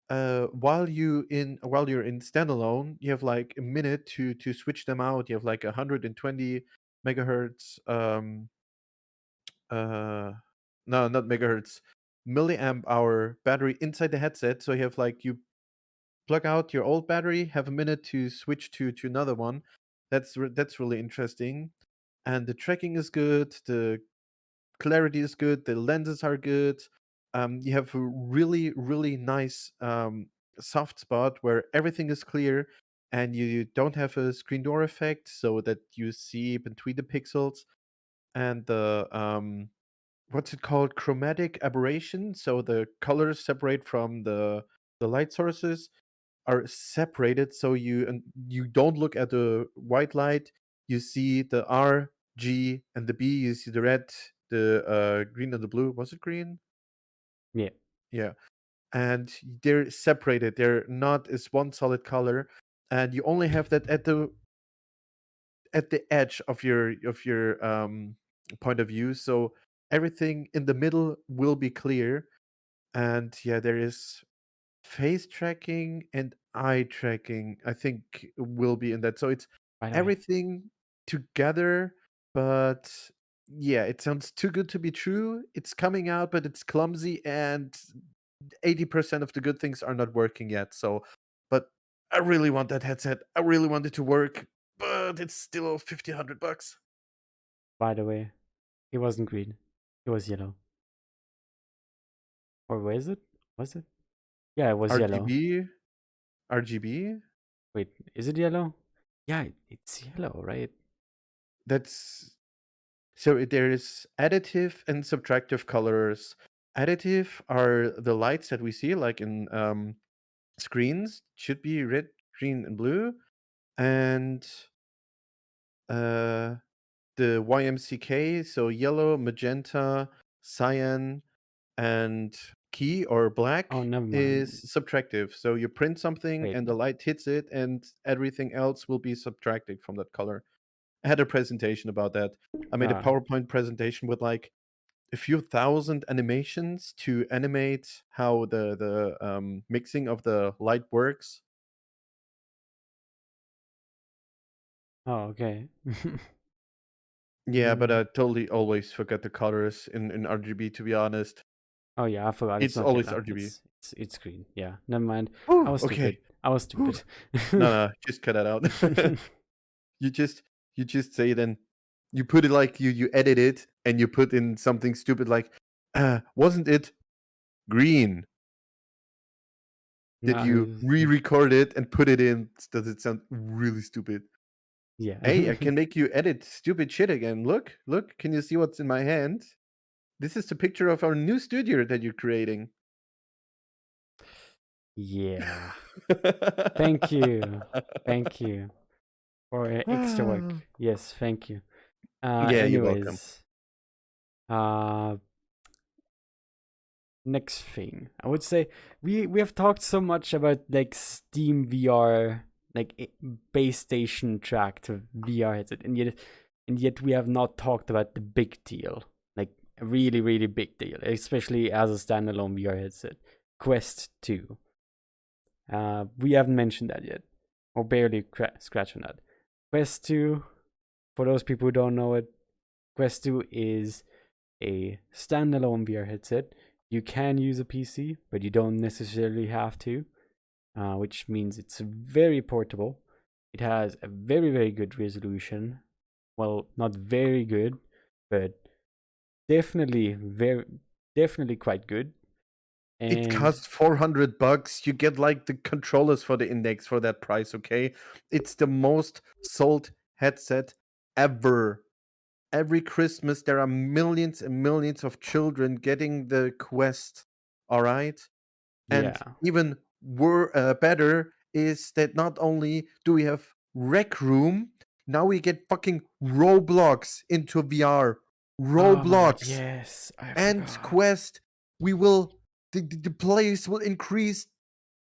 while you're in standalone. You have like a minute to switch them out. You have like 120 megahertz. Uh, no, not megahertz. Milliamp hour battery inside the headset. So you have like you plug out your old battery, have a minute to switch to another one. That's really interesting. And the tracking is good. The clarity is good. The lenses are good. You have a really really nice soft spot where everything is clear, and you don't have a screen door effect, so that you see between the pixels. And the what's it called, chromatic aberration, so the colors separate from the light sources are separated, so you don't look at the white light. You see the R, G, and the B. You see the red, the green, and the blue. Was it green? Yeah. Yeah. And they're separated. They're not as one solid color, and you only have that at the edge of your point of view. So everything in the middle will be clear. And yeah, there is face tracking and eye tracking, I think, will be in that. So it's By the way, everything together, but yeah, it sounds too good to be true. It's coming out, but it's clumsy, and 80% of the good things are not working yet. So, but I really want that headset. I really want it to work, but it's still 1,500 bucks. by the way, it wasn't green. It was yellow. Or was it? Was it? Yeah, it was yellow. RGB, RGB. Wait, is it yellow? Yeah, it's yellow, right? That's So there is additive and subtractive colors. Additive are the lights that we see, like in screens, should be red, green, and blue. And uh, the YMCK, so yellow, magenta, cyan, and key or Oh, black, never is mind. subtractive. So you print something Wait. and the light hits it, and everything else will be subtracted from that color. I had a presentation about that. I made a Ah, PowerPoint presentation with like a few thousand animations to animate how the mixing of the light works. oh, okay. Yeah, but Mm. I totally always forget the colors in RGB, to be honest. Oh yeah, I forgot. It's It's not always yellow. RGB. It's green. Yeah, never mind. I Whew, was okay. stupid. I was Whew. stupid. No, no, just cut that out. you just you just say then you put it like you edit it and you put in something stupid like wasn't it green? Did you No, re-record it and put it in? Does it sound really stupid? yeah. Hey, I can make you edit stupid shit again. Look, look, can you see what's in my hand? This is the picture of our new studio that you're creating. Yeah. Thank you. Thank you for extra work. Yes, thank you. Yeah, you're welcome. Anyways, uh next thing. I would say we have talked so much about like Steam VR, like base station tracked VR headset, and yet we have not talked about the big deal, like a really really big deal, especially as a standalone VR headset, Quest 2. We haven't mentioned that yet, or barely scratched on that. Quest 2, for those people who don't know it, Quest 2 is a standalone VR headset. You can use a PC, but you don't necessarily have to, which means it's very portable. It has a very, very good resolution. Well, not very good, but definitely quite good. It And costs 400 bucks. You get like the controllers for the index for that price, okay? It's the most sold headset ever. Every Christmas there are millions and millions of children getting the Quest. All right? And yeah, even better is that not only do we have Rec Room. Now we get fucking Roblox into VR. Oh my god, Roblox yes, I and forgot. Quest. We will the players will increase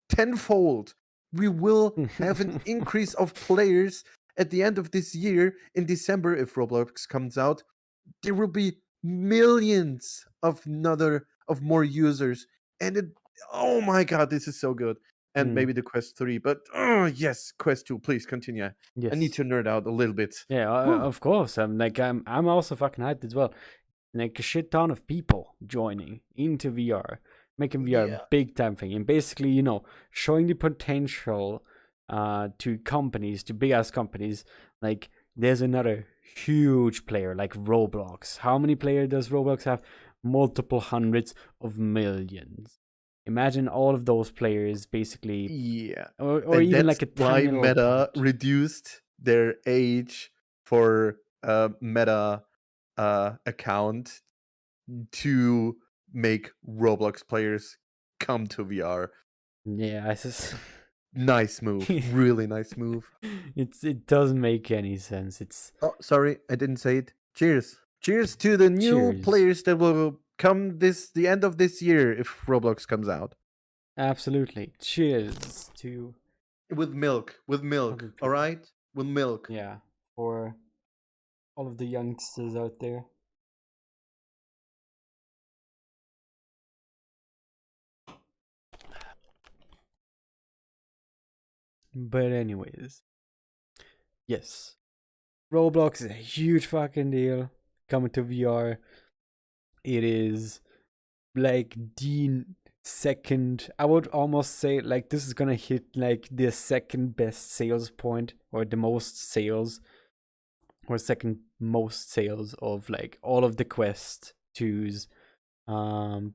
tenfold. We will have an increase of players at the end of this year in December if Roblox comes out. There will be millions of more users, and oh my god, this is so good. And Mm, maybe the Quest 3, but oh yes, Quest 2, please continue. I need yes. to nerd out a little bit. Yeah, Whew. of course. I'm also fucking hyped as well. Like a shit ton of people joining into VR, making VR a Yeah. big time thing, and basically, showing the potential to companies, to big ass companies. Like, there's another huge player like Roblox. How many players does Roblox have? Multiple hundreds of millions. Imagine all of those players basically, Yeah. or And even that's like a why tiny little Meta part. reduced their age for Meta account to make Roblox players come to VR. Yeah, it's just Nice move. Really nice move. it doesn't make any sense. It's Oh, sorry, I didn't say it. Cheers. Cheers to the new cheers. players that will come the end of this year if Roblox comes out. Absolutely. Cheers to With milk. With milk. All everything. right? With milk. Yeah, for all of the youngsters out there. But anyways, yes. Roblox is a huge fucking deal coming to VR. It is like the second, I would almost say like this is gonna hit like the second best sales point or the most sales or second most sales of like all of the Quest 2's um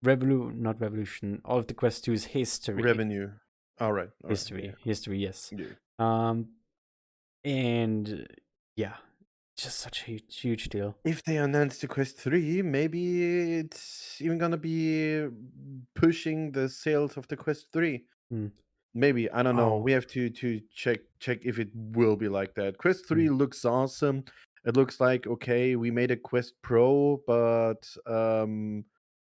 not revolution, all of the Quest 2's history. Revenue. All right. All right. Yeah. History, yes. Yeah. Um and yeah, just such a huge deal. If they announce the Quest 3, maybe it's even gonna be pushing the sales of the Quest 3. Hmm. Maybe, I don't know. Oh. We have to check if it will be like that. Quest Hmm. 3 looks awesome. It looks like okay, we made a Quest Pro, but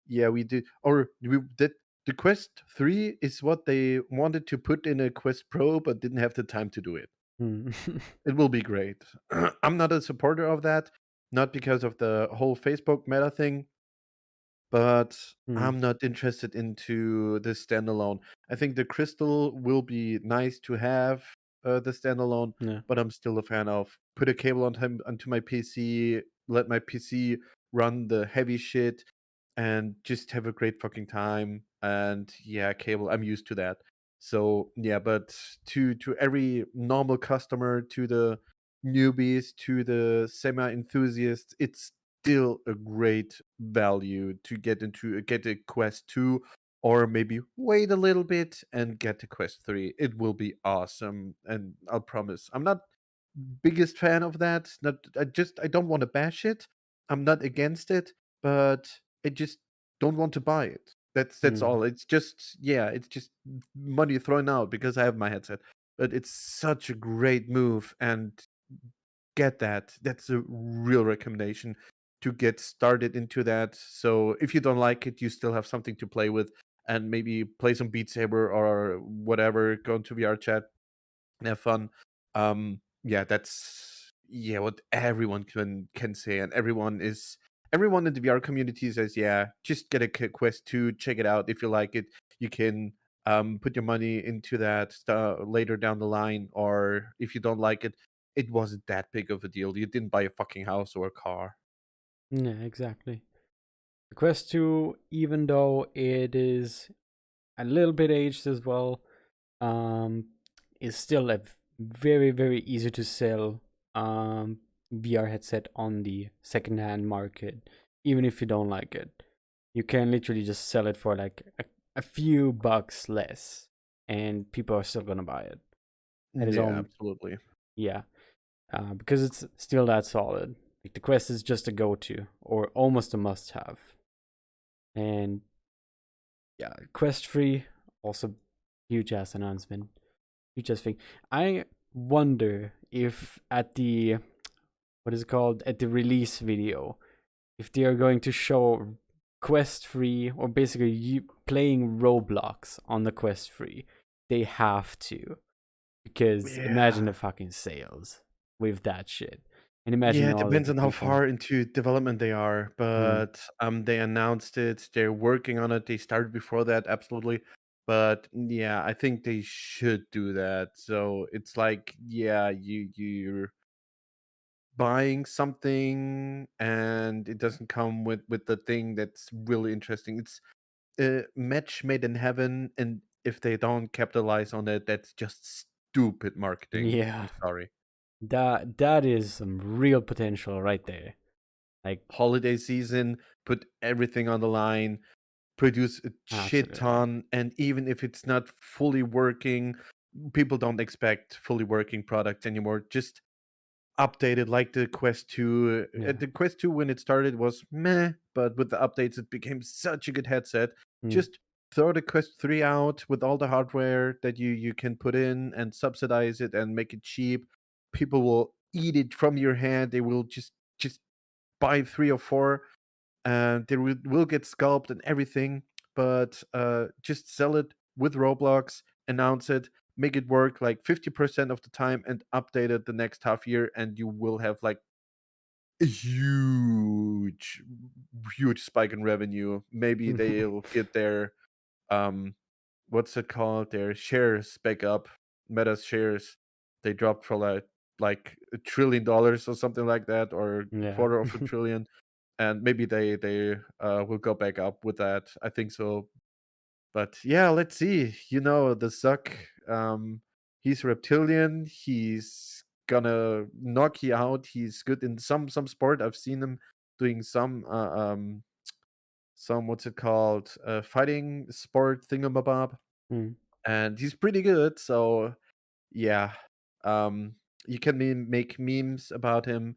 yeah, we did or we did the Quest 3 is what they wanted to put in a Quest Pro but didn't have the time to do it. Hmm. It will be great. I'm not a supporter of that, not because of the whole Facebook meta thing, but Hmm. I'm not interested into the standalone. I think the Crystal will be nice to have the standalone, Yeah. but I'm still a fan of put a cable onto my PC, let my PC run the heavy shit, and just have a great fucking time. And yeah, cable, I'm used to that. So yeah, but to every normal customer, to the newbies, to the semi enthusiasts, it's still a great value to get a Quest 2 or maybe wait a little bit and get a Quest 3. It will be awesome and I'll promise. I'm not biggest fan of that. Not I don't want to bash it. I'm not against it, but I just don't want to buy it. That's Hmm. all. It's just yeah, it's just money thrown out because I have my headset. But it's such a great move and get that. That's a real recommendation to get started into that. So if you don't like it, you still have something to play with and maybe play some Beat Saber or whatever, go into VR chat and have fun. Yeah, that's yeah, what everyone can say and everyone in the VR community says, yeah, just get a Quest 2, check it out. If you like it, you can put your money into that later down the line, or if you don't like it, it wasn't that big of a deal. You didn't buy a fucking house or a car. Yeah, exactly. The Quest 2, even though it is a little bit aged as well, um, is still a very, very easy to sell VR headset on the secondhand market, even if you don't like it. You can literally just sell it for like a few bucks less, and people are still gonna buy it. That is Yeah, all, absolutely. yeah, because it's still that solid. Like the Quest is just a go-to or almost a must-have, and yeah, Quest 3 also huge ass announcement. You just think. I wonder if at the what is it called, at the release video, if they are going to show Quest 3 or basically you playing Roblox on the Quest 3. They have to, because imagine Yeah. the fucking sales with that shit, and Yeah, imagine it all of depends the on how people. far into development they are, Mm, but they announced it. They're working on it. They started before that, absolutely. But yeah, I think they should do that. So it's like, yeah, you're buying something and it doesn't come with the thing that's really interesting. It's a match made in heaven, and if they don't capitalize on it, that's just stupid marketing. yeah, I'm sorry. that is some real potential right there. Like, Holiday season, put everything on the line, produce a shit absolutely. ton, and even if it's not fully working, people don't expect fully working products anymore. Just updated like the Quest 2. Yeah. The Quest 2 when it started was meh, but with the updates it became such a good headset. Mm, Just throw the Quest 3 out with all the hardware that you can put in and subsidize it and make it cheap. People will eat it from your hand. They will just buy 3 or 4 and they will get scalped and everything, but just sell it with Roblox, announce it, make it work like 50% of the time, and update it the next half year, and you will have like a huge spike in revenue. Maybe they'll get their um, what's it called? Their shares back up. Meta's shares they dropped for like $1 trillion or something like that, or yeah. quarter of a trillion, and maybe they will go back up with that. I think so. But yeah, let's see. The Zuck, he's reptilian. He's gonna knock you out. He's good in some sport. I've seen him doing some what's it called, fighting sport thingamabob, Mm, and he's pretty good. So yeah, um, you can make memes about him,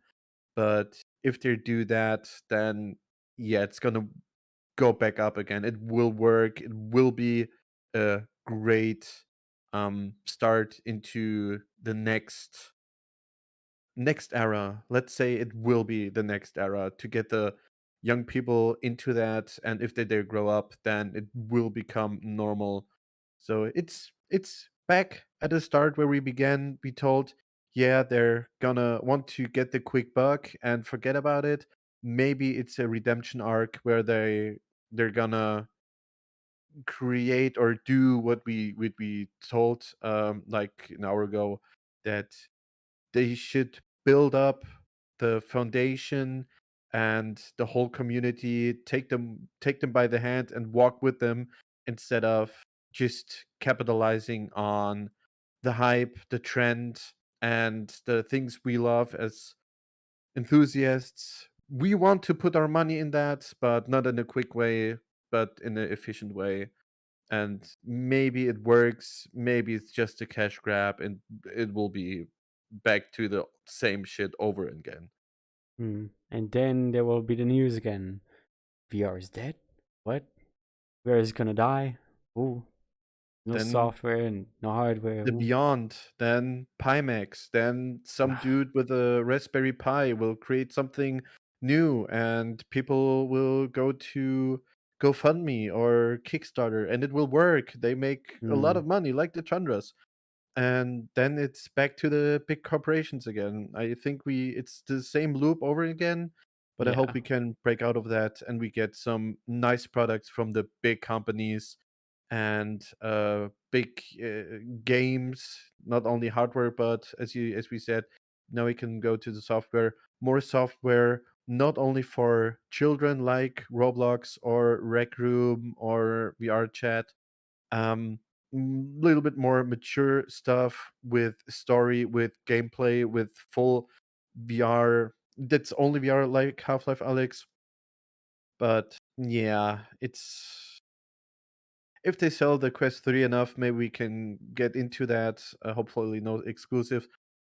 but if they do that, then yeah, it's gonna go back up again. It will work. It will be a great start into the next era. Let's say it will be the next era to get the young people into that, and if they grow up, then it will become normal. So it's back at the start where we began. We told, yeah, they're gonna want to get the quick buck and forget about it. Maybe it's a redemption arc where they're gonna create or do what we told like an hour ago, that they should build up the foundation and the whole community, take them by the hand and walk with them, instead of just capitalizing on the hype, the trend, and the things we love as enthusiasts. We want to put our money in that, but not in a quick way, but in an efficient way. And maybe it works, maybe it's just a cash grab, and it will be back to the same shit over again. mm. And then there will be the news again. VR is dead. What? VR is gonna die. Ooh, no Then software and no hardware. the Ooh. Beyond, then Pimax, then some dude with a Raspberry Pi will create something new, and people will go to GoFundMe or Kickstarter, and it will work. They make a lot Mm, of money, like the Chandras. And then it's back to the big corporations again. I think it's the same loop over again, but I hope yeah. we can break out of that and we get some nice products from the big companies and big games, not only hardware, but as we said, now we can go to the software, more software, not only for children like Roblox or Rec Room or VR Chat, um little bit more mature stuff with story, with gameplay, with full VR. That's only VR, like Half-Life Alex. But yeah, it's if they sell the Quest 3 enough, maybe we can get into that. Hopefully no exclusive.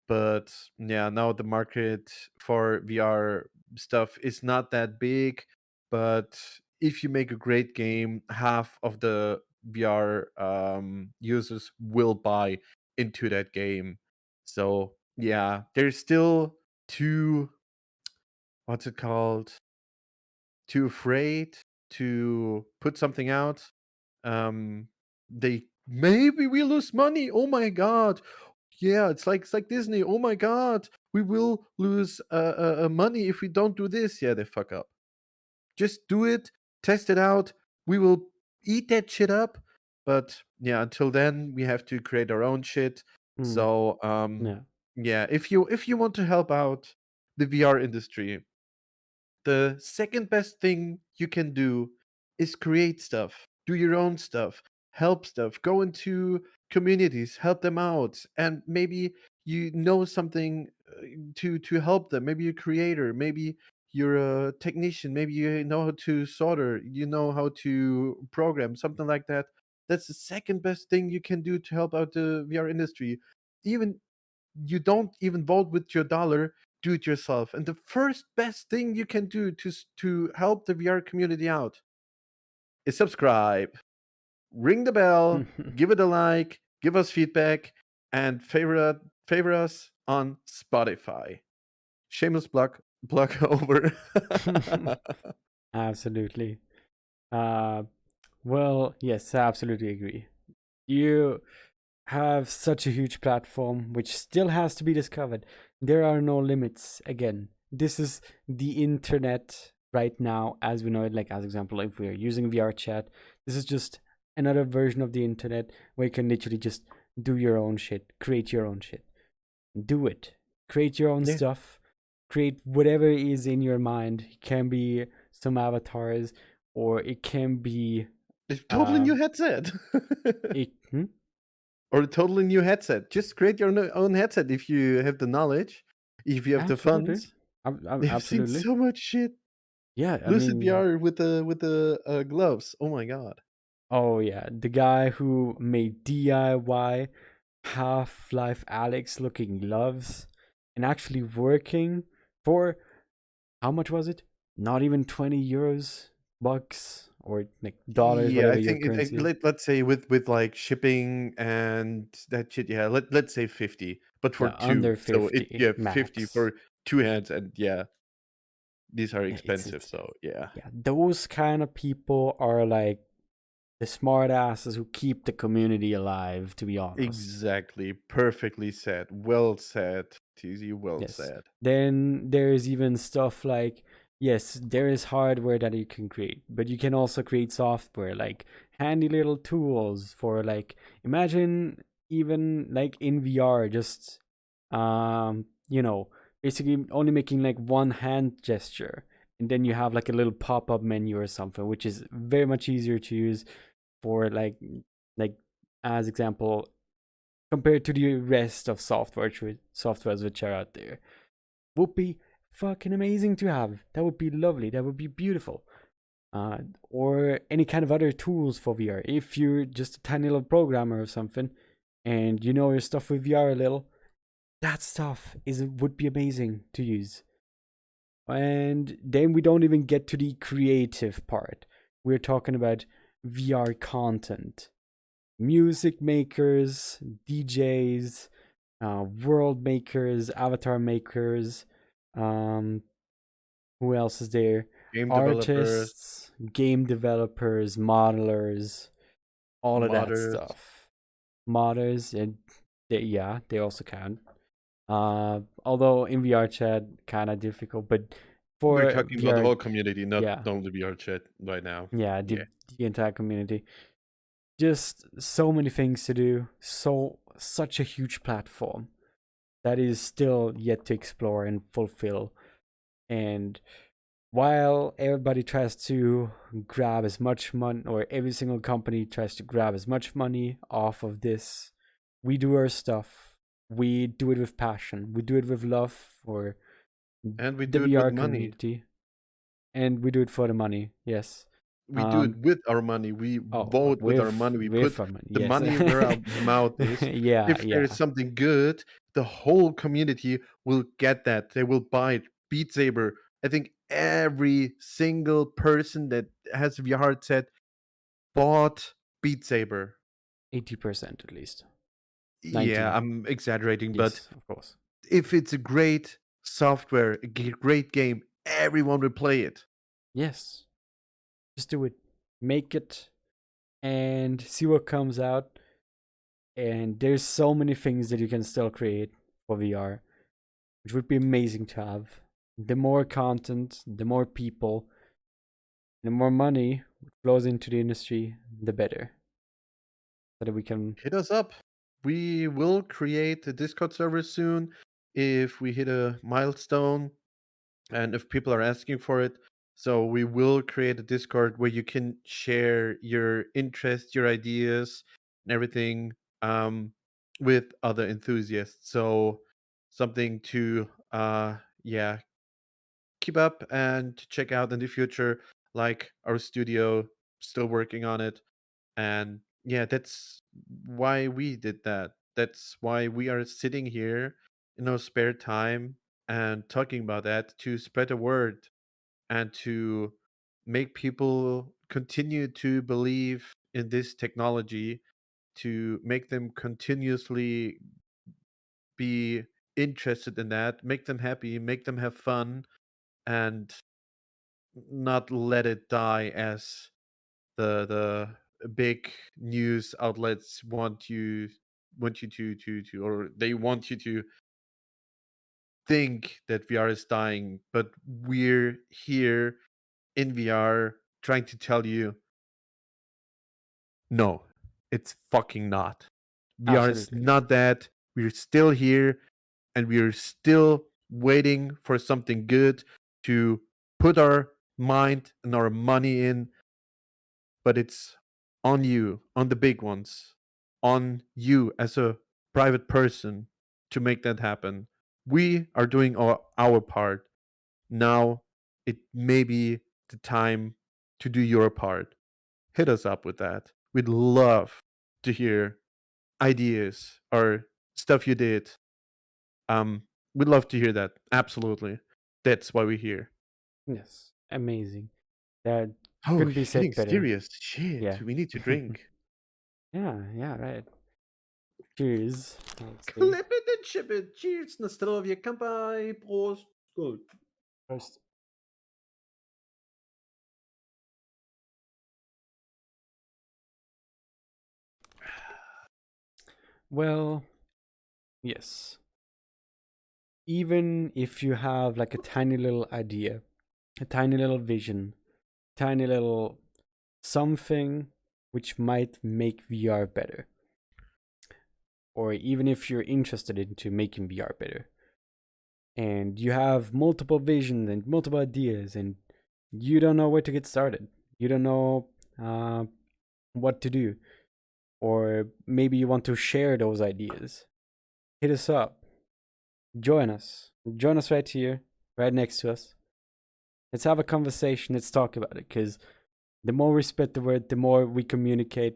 But yeah, now the market for VR stuff is not that big. But if you make a great game, half of the VR users will buy into that game. So yeah, they're still too, what's it called, too afraid to put something out. They, maybe we lose money. Oh my god. Yeah, it's like Disney. Oh my god, we will lose money if we don't do this. Yeah, they fuck up. Just do it, test it out. We will eat that shit up. But yeah, until then, we have to create our own shit. Mm, So yeah. yeah, if you want to help out the VR industry, the second best thing you can do is create stuff, do your own stuff, help stuff, go into communities, help them out, and maybe you know something to help them. Maybe you're a creator, maybe you're a technician, maybe you know how to solder, you know how to program, something like that. That's the second best thing you can do to help out the VR industry. Even you don't even vote with your dollar, do it yourself. And the first best thing you can do to help the VR community out is subscribe, ring the bell, give it a like, give us feedback, and favor us on Spotify. Shameless plug over. Absolutely. Uh, well, yes, I absolutely agree. You have such a huge platform which still has to be discovered. There are no limits. Again, this is the internet right now as we know it. Like, as example, if we're using VR chat, this is just another version of the internet where you can literally just do your own shit, create your own shit, do it, create your own Yeah, stuff, create whatever is in your mind. It can be some avatars, or it can be it's totally new um, headset. it. Or a totally new headset. Just create your own headset if you have the knowledge, if you have the Absolutely. funds. I've seen Absolutely. so much shit. Yeah, I Lucid mean, VR with the gloves. Oh my god. oh yeah, the guy who made DIY Half-Life Alex looking gloves and actually working for how much was it? Not even 20 euros, bucks, or like dollars, Yeah, I whatever your think currency is. let's say with like shipping and that shit. Yeah, let's say 50, but for Yeah, two. under So you 50 have 50 max. for two hands, and yeah, these are Yeah, expensive. So yeah, yeah, those kind of people are like the smart asses who keep the community alive, to be honest. exactly, perfectly said. Well said, TZ. Well Yes. said. Then there's even stuff like, yes, there is hardware that you can create, but you can also create software like handy little tools for like, imagine even like in VR, just you know, basically only making like one hand gesture. And then you have like a little pop-up menu or something, which is very much easier to use for like as example compared to the rest of softwares which are out there would be fucking amazing to have. That would be lovely. That would be beautiful. Or any kind of other tools for VR. If you're just a tiny little programmer or something, and you know your stuff with VR a little, that stuff is would be amazing to use. And then we don't even get to the creative part. We're talking about VR content, music makers, DJs, world makers, avatar makers. Um, who else is there? Game developers, Artists, game developers, modelers, all of that modders. stuff. Modders, and yeah, they also can. Although in VR chat, kind of difficult, but We're for talking about the VR, whole community, not yeah, only VR chat right now. yeah, Yeah. the entire community. Just so many things to do. Such a huge platform that is still yet to explore and fulfill. And while everybody tries to grab as much money, or every single company tries to grab as much money off of this, we do our stuff. We do it with passion. We do it with love for And we the do it with VR money. community, and we do it for the money. Yes. We do it Um. with our money. We Oh, vote with our money. We with put our money. the Yes. money where our mouth is. Yeah. If there is Yeah. something good, the whole community will get that. They will buy it. Beat Saber. I think every single person that has a VR headset bought Beat Saber. 80% at least. Yeah, 19. I'm exaggerating, but Yes, of course. if it's a great software, great game, everyone will play it. Yes. Just do it. Make it and see what comes out. And there's so many things that you can still create for VR, which would be amazing to have. The more content, the more people, the more money flows into the industry, the better. So that we can. Hit us up. We will create a Discord server soon if we hit a milestone and if people are asking for it. So we will create a Discord where you can share your interests, your ideas, and everything with other enthusiasts. So something to yeah, keep up and check out in the future. Like our studio, still working on it, and yeah, that's why we did that. That's why we are sitting here in our spare time and talking about that to spread the word and to make people continue to believe in this technology, to make them continuously be interested in that, make them happy, make them have fun, and not let it die as the big news outlets want you to or they want you to think that VR is dying, but we're here in VR trying to tell you no, it's fucking not. VR is Absolutely. not that. We're still here and we're still waiting for something good to put our mind and our money in, but it's on you, on the big ones, on you as a private person to make that happen. We are doing our part. Now it may be the time to do your part. Hit us up with that. We'd love to hear ideas or stuff you did. Um, we'd love to hear that. Absolutely. That's why we're here. Yes. Amazing. That Oh, couldn't be getting said better. serious. Shit, Yeah. we need to drink. Yeah, right. Cheers, I'd say. Clip it and chip it. Cheers na zdrowie. Kampai. Prost. Skål. First. Well, yes. Even if you have like a tiny little idea, a tiny little vision, tiny little something which might make VR better, or even if you're interested into making VR better, and you have multiple visions and multiple ideas, and you don't know where to get started, you don't know uh, what to do, or maybe you want to share those ideas, hit us up, join us right here, right next to us. Let's have a conversation. Let's talk about it. Because the more we spread the word, the more we communicate,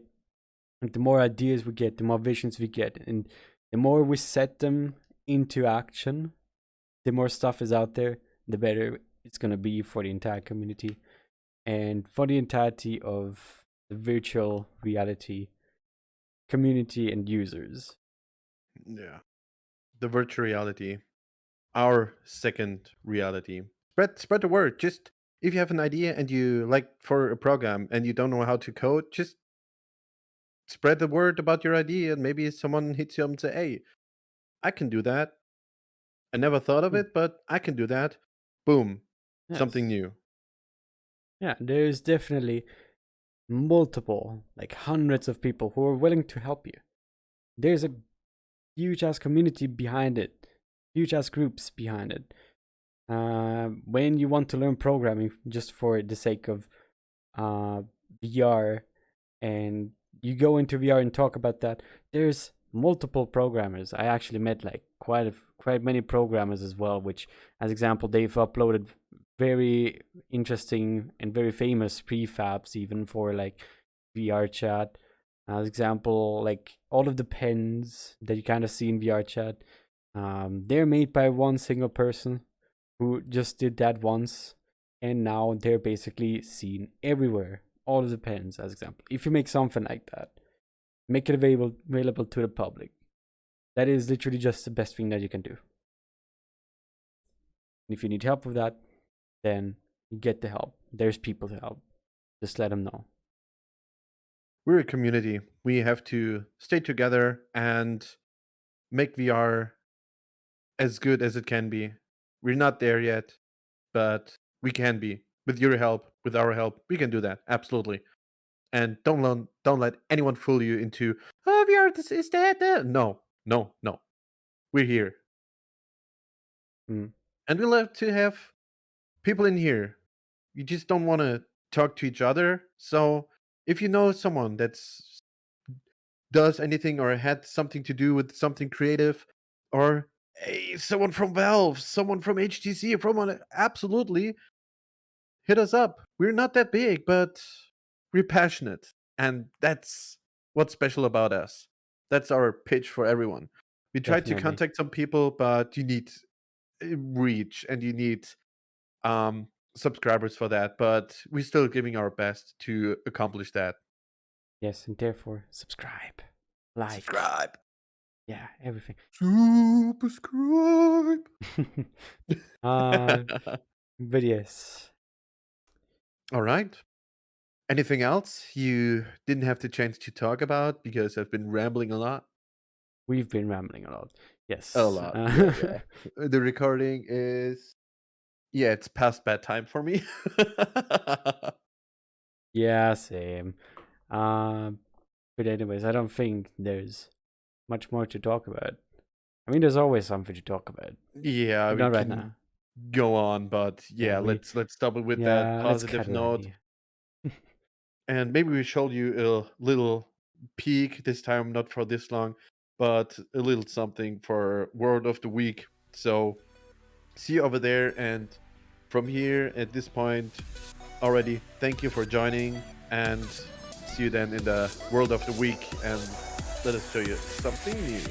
and the more ideas we get, the more visions we get, and the more we set them into action, the more stuff is out there, the better it's gonna be for the entire community and for the entirety of the virtual reality community and users. Yeah. The virtual reality. Our second reality. Spread the word. Just if you have an idea and you like for a program and you don't know how to code, just spread the word about your idea and maybe someone hits you up and say, "Hey, I can do that. I never thought of Hmm. it, but I can do that." Boom. Something Yes. new. Yeah, there's definitely multiple, like hundreds of people who are willing to help you. There's a huge ass community behind it, huge ass groups behind it. When you want to learn programming just for the sake of uh, VR, and you go into VR and talk about that, there's multiple programmers. I actually met like quite many programmers as well. Which, as example, they've uploaded very interesting and very famous prefabs even for like VR chat. As example, like all of the pens that you kind of see in VR chat, they're made by one single person who just did that once, and now they're basically seen everywhere. All of the pens, as example. If you make something like that, make it available to the public. That is literally just the best thing that you can do. And if you need help with that, then you get the help. There's people to help. Just let them know. We're a community. We have to stay together and make VR as good as it can be. We're not there yet, but we can be. With your help, with our help, we can do that. Absolutely. And don't let anyone fool you into, oh, VR is that. No, no, no. We're here. Mm. And we love to have people in here. You just don't want to talk to each other. So if you know someone that's does anything or had something to do with something creative, or hey, someone from Valve, someone from HTC, absolutely hit us up. We're not that big, but we're passionate, and that's what's special about us. That's our pitch for everyone. We tried to Definitely. contact some people, but you need reach and you need um subscribers for that, but we're still giving our best to accomplish that. Yes, and therefore subscribe, like, Subscribe. yeah, everything. Subscribe. uh, but yes, All right. Anything else you didn't have the chance to talk about because I've been rambling a lot? we've been rambling a lot. A Yes. lot. Yeah, yeah. The recording is, yeah, it's past bedtime for me. Yeah, same. Um, but anyways, I don't think there's much more to talk about. I mean, there's always something to talk about, Yeah, but we not right can now. go on, but Yeah, yeah, let's stop it with that let's positive cut it out note. here. And maybe we showed you a little peek this time, not for this long, but a little something for Word of the Week. So see you over there. And from here, at this point, already, thank you for joining. And see you then in the World of the Week. And let us show you something new.